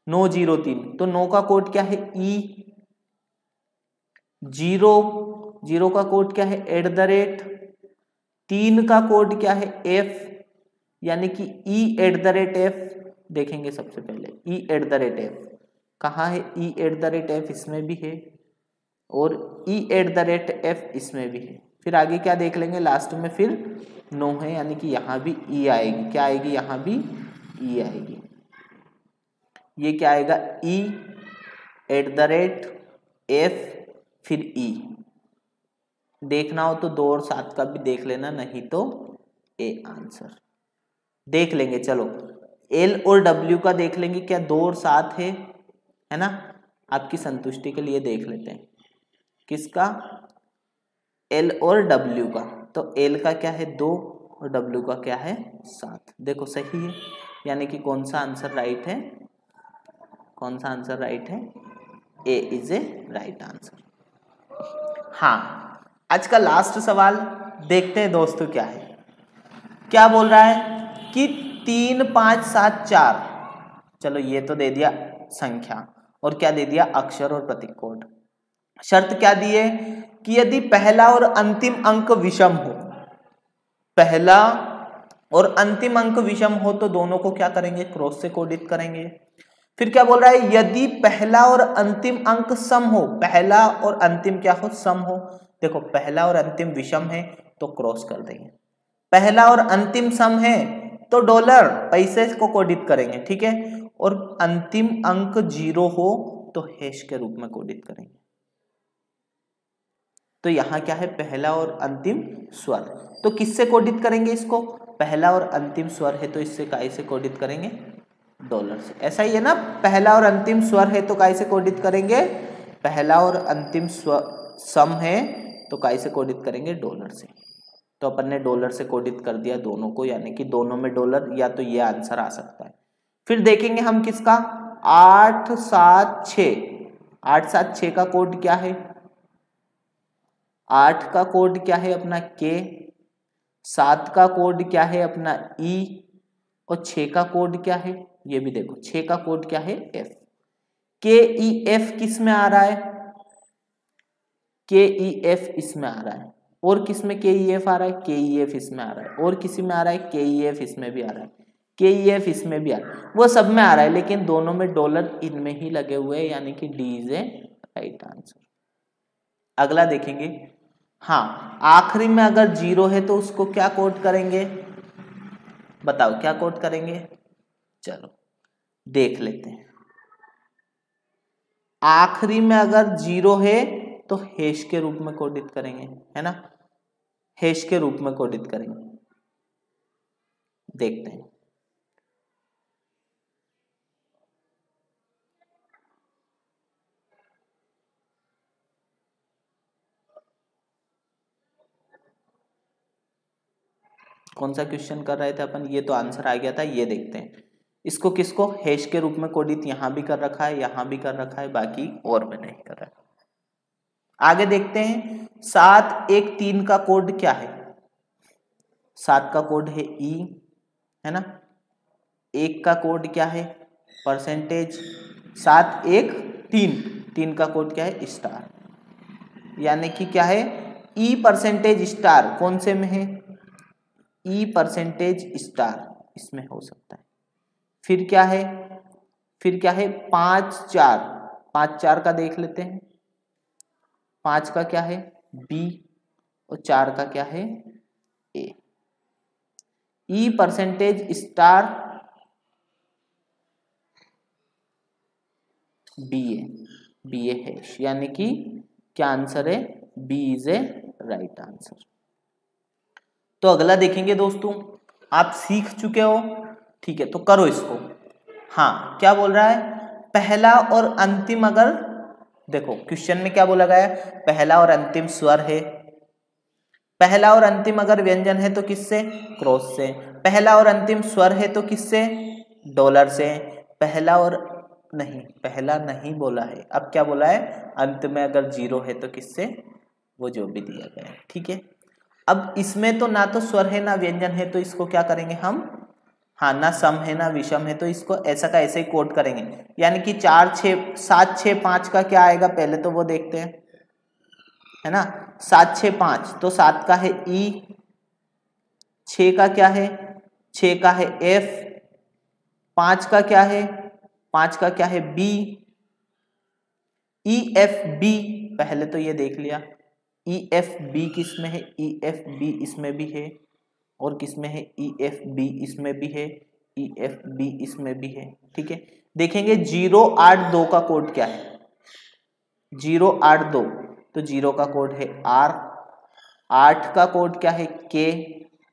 9 0 3, तो 9 का कोड क्या है E। 0 का कोड क्या है @ 3 का कोड क्या है F, यानी कि E@F। देखेंगे सबसे पहले E@F कहाँ है, E@F इसमें भी है और E@F इसमें भी है। फिर आगे क्या देख लेंगे लास्ट में, फिर 9 है, यानी कि यहाँ भी E आएगी। क्या आएगी, यहाँ भी E आएगी। ये क्या आएगा E@F फिर E। देखना हो तो 2 और 7 का भी देख लेना, नहीं तो A आंसर देख लेंगे। चलो L और W का देख लेंगे, क्या 2 और 7 है ना। आपकी संतुष्टि के लिए देख लेते हैं किसका, L और W का। तो L का क्या है 2 और W का क्या है 7। देखो सही है, यानी कि कौन सा आंसर राइट है, कौन सा आंसर राइट है, A is a right answer. हाँ, आज का लास्ट सवाल देखते हैं दोस्तों क्या है। क्या बोल रहा है कि 3 5 7 4, चलो ये तो दे दिया संख्या, और क्या दे दिया अक्षर और प्रतीक कोड। शर्त क्या दी है कि यदि पहला और अंतिम अंक विषम हो, पहला और अंतिम अंक विषम हो तो दोनों को क्या करेंगे, क्रॉस से कोडित करेंगे। फिर क्या बोल रहा है, यदि पहला और अंतिम अंक सम हो, पहला और अंतिम क्या हो, सम हो। देखो पहला और अंतिम विषम है तो क्रॉस कर देंगे, पहला और अंतिम सम है तो डॉलर पैसे को कोडित करेंगे, ठीक है, और अंतिम अंक 0 हो तो हैश के रूप में कोडित करेंगे। तो यहां क्या है, पहला और अंतिम स्वर, तो किससे कोडित करेंगे इसको, पहला और अंतिम स्वर है तो इससे काय से कोडित करेंगे, डॉलर से। ऐसा ही है ना, पहला और अंतिम स्वर है तो काय से कोडित करेंगे, पहला और अंतिम सम है तो काय से कोडित करेंगे, डॉलर से। तो अपन ने डॉलर से कोडित कर दिया दोनों को, यानी कि दोनों में डॉलर, या तो ये आंसर आ सकता है। फिर देखेंगे हम किसका, 8 7 6, 8 7 6 का कोड क्या है, 8 का कोड क्या है अपना के, 7 का कोड क्या है अपना ई, और 6 का कोड क्या है, ये भी देखो 6 का कोड क्या है एफ। के ई एफ किस में आ रहा है, के ई एफ इसमें आ रहा है, और किस में के ई एफ आ रहा है, के ई एफ इसमें आ रहा है, और किसी में आ रहा है के ई एफ इसमें भी आ रहा है, के ई एफ इसमें भी आ रहा है, वो सब में आ रहा है, लेकिन दोनों में डॉलर इनमें ही लगे हुए हैं, यानी कि D is a right answer. अगला देखेंगे, हाँ आखिरी में अगर 0 है तो उसको क्या कोड करेंगे, बताओ क्या कोड करेंगे, चलो देख लेते हैं। आखिरी में अगर 0 है तो हैश के रूप में कोडित करेंगे, है ना, हैश के रूप में कोडित करेंगे। देखते हैं, कौन सा क्वेश्चन कर रहे थे अपन, ये तो आंसर आ गया था। ये देखते हैं इसको, किसको, हैश के रूप में कोडित यहां भी कर रखा है, यहां भी कर रखा है, बाकी और में नहीं कर रहा है। आगे देखते हैं, 7 1 3 का कोड क्या है, 7 का कोड है ई, है ना, 1 का कोड क्या है परसेंटेज, 7 1 3, 3 का कोड क्या है स्टार, यानी कि क्या है ई परसेंटेज स्टार, कौन से में है, ई परसेंटेज स्टार, इसमें हो सकता है। फिर क्या है, फिर क्या है 5 4, 5 4 का देख लेते हैं, 5 का क्या है बी, और 4 का क्या है A, E percentage star B A, B A hash, यानी कि क्या आंसर है, B is a right answer. तो अगला देखेंगे दोस्तों, आप सीख चुके हो, ठीक है, तो करो इसको। हाँ क्या बोल रहा है, पहला और अंतिम, अगर देखो क्वेश्चन में क्या बोला गया है, पहला और अंतिम स्वर है, पहला और अंतिम अगर व्यंजन है तो किससे, क्रॉस से, पहला और अंतिम स्वर है तो किससे, डॉलर से, पहला और नहीं, पहला नहीं बोला है, अब क्या बोला है, अंत में अगर 0 है तो किससे, वो जो भी दिया गया है, ठीक है। अब इसमें तो ना तो स्वर है ना व्यंजन है, तो इसको क्या करेंगे हम, हाँ ना सम है ना विषम है, तो इसको ऐसा का ऐसे ही कोड करेंगे, यानी कि 4 6 7 6 5 का क्या आएगा, पहले तो वो देखते हैं, है ना, 7 6 5, तो 7 का है ई, 6 का क्या है, 6 का है एफ, 5 का क्या है, 5 का क्या है बी, ई एफ बी, पहले तो ये देख लिया, ई एफ बी किस में है, ई एफ बी इसमें भी है, और किस में है, ई एफ बी इसमें भी है, ई एफ बी इसमें भी है, ठीक है। देखेंगे 0 8 2 का कोड क्या है, 0 8 2, तो 0 का कोड है आर, 8 का कोड क्या है के,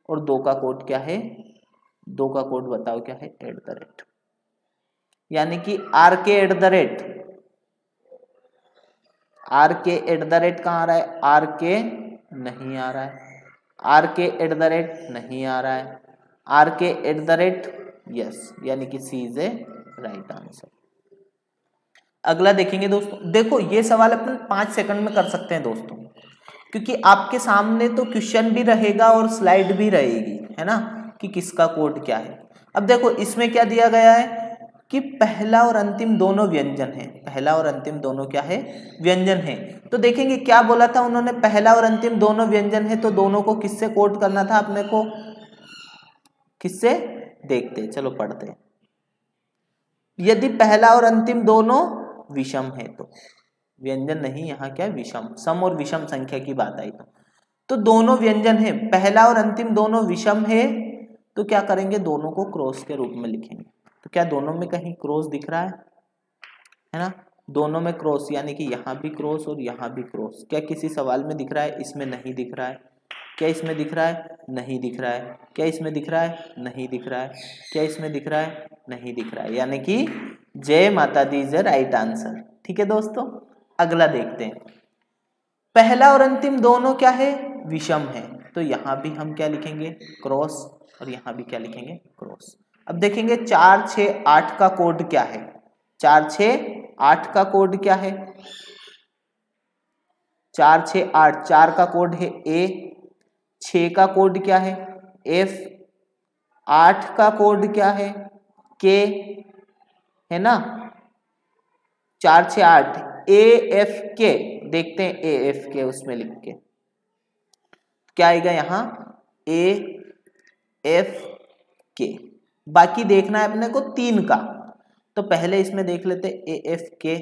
और 2 का कोड क्या है, 2 का कोड बताओ क्या है, @ यानी कि आर के @ आर के @ कहाँ आ रहा है, आर के नहीं आ रहा है, आर के एट द रेट नहीं आ रहा है, आर के एट द रेट यस, यानी कि सी इज ए राइट आंसर। अगला देखेंगे दोस्तों, देखो ये सवाल अपन 5 सेकंड में कर सकते हैं दोस्तों, क्योंकि आपके सामने तो क्वेश्चन भी रहेगा और स्लाइड भी रहेगी, है ना, कि किसका कोड क्या है। अब देखो इसमें क्या दिया गया है कि पहला और अंतिम दोनों व्यंजन है, पहला और अंतिम दोनों क्या है, व्यंजन है। तो देखेंगे क्या बोला था उन्होंने, पहला और अंतिम दोनों व्यंजन है, तो दोनों को किससे कोड करना था अपने को, किससे, देखते चलो पढ़ते। यदि पहला और अंतिम दोनों विषम है, तो व्यंजन नहीं, यहाँ क्या विषम, सम और विषम संख्या की बात आई तो दोनों व्यंजन है, पहला और अंतिम दोनों विषम है, तो क्या करेंगे, दोनों को क्रॉस के रूप में लिखेंगे। तो क्या दोनों में कहीं क्रॉस दिख रहा है ना, दोनों में क्रॉस, यानी कि यहाँ भी क्रॉस और यहाँ भी क्रॉस। क्या किसी सवाल में दिख रहा है, इसमें नहीं दिख रहा है। क्या इसमें दिख रहा है, नहीं दिख रहा है। क्या इसमें दिख रहा है, नहीं दिख रहा है। क्या इसमें दिख रहा है, नहीं दिख रहा है, यानी कि जय माता दी इज राइट आंसर। ठीक है दोस्तों, अगला देखते हैं। पहला और अंतिम दोनों क्या है, विषम है, तो यहाँ भी हम क्या लिखेंगे, क्रॉस, और यहाँ भी क्या लिखेंगे, क्रॉस। अब देखेंगे 4 6 8 का कोड क्या है, 4 6 8 का कोड क्या है, 4 6 8, 4 का कोड है ए, 6 का कोड क्या है एफ, 8 का कोड क्या है के, है ना, 4 6 8 ए एफ के, देखते हैं ए एफ के उसमें लिख के क्या आएगा, यहाँ ए एफ के। बाकी देखना है अपने को 3 का, तो पहले इसमें देख लेते ए एफ के,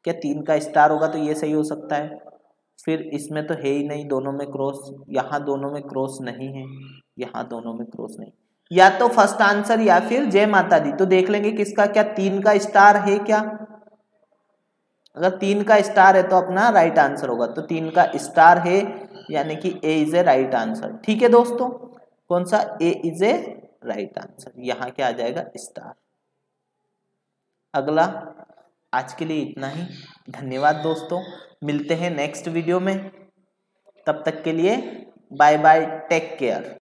क्या 3 का स्टार होगा तो ये सही हो सकता है। फिर इसमें तो है ही नहीं, दोनों में क्रॉस, यहाँ दोनों में क्रॉस नहीं है, यहाँ दोनों में क्रॉस नहीं, या तो फर्स्ट आंसर या फिर जय माता दी। तो देख लेंगे किसका, क्या 3 का स्टार है क्या, अगर 3 का स्टार है तो अपना राइट आंसर होगा, तो 3 का स्टार है, यानी कि ए इज ए राइट आंसर। ठीक है दोस्तों, कौन सा, ए इज ए राइट आंसर, यहाँ क्या आ जाएगा, स्टार। अगला, आज के लिए इतना ही, धन्यवाद दोस्तों, मिलते हैं नेक्स्ट वीडियो में, तब तक के लिए बाय बाय, टेक केयर।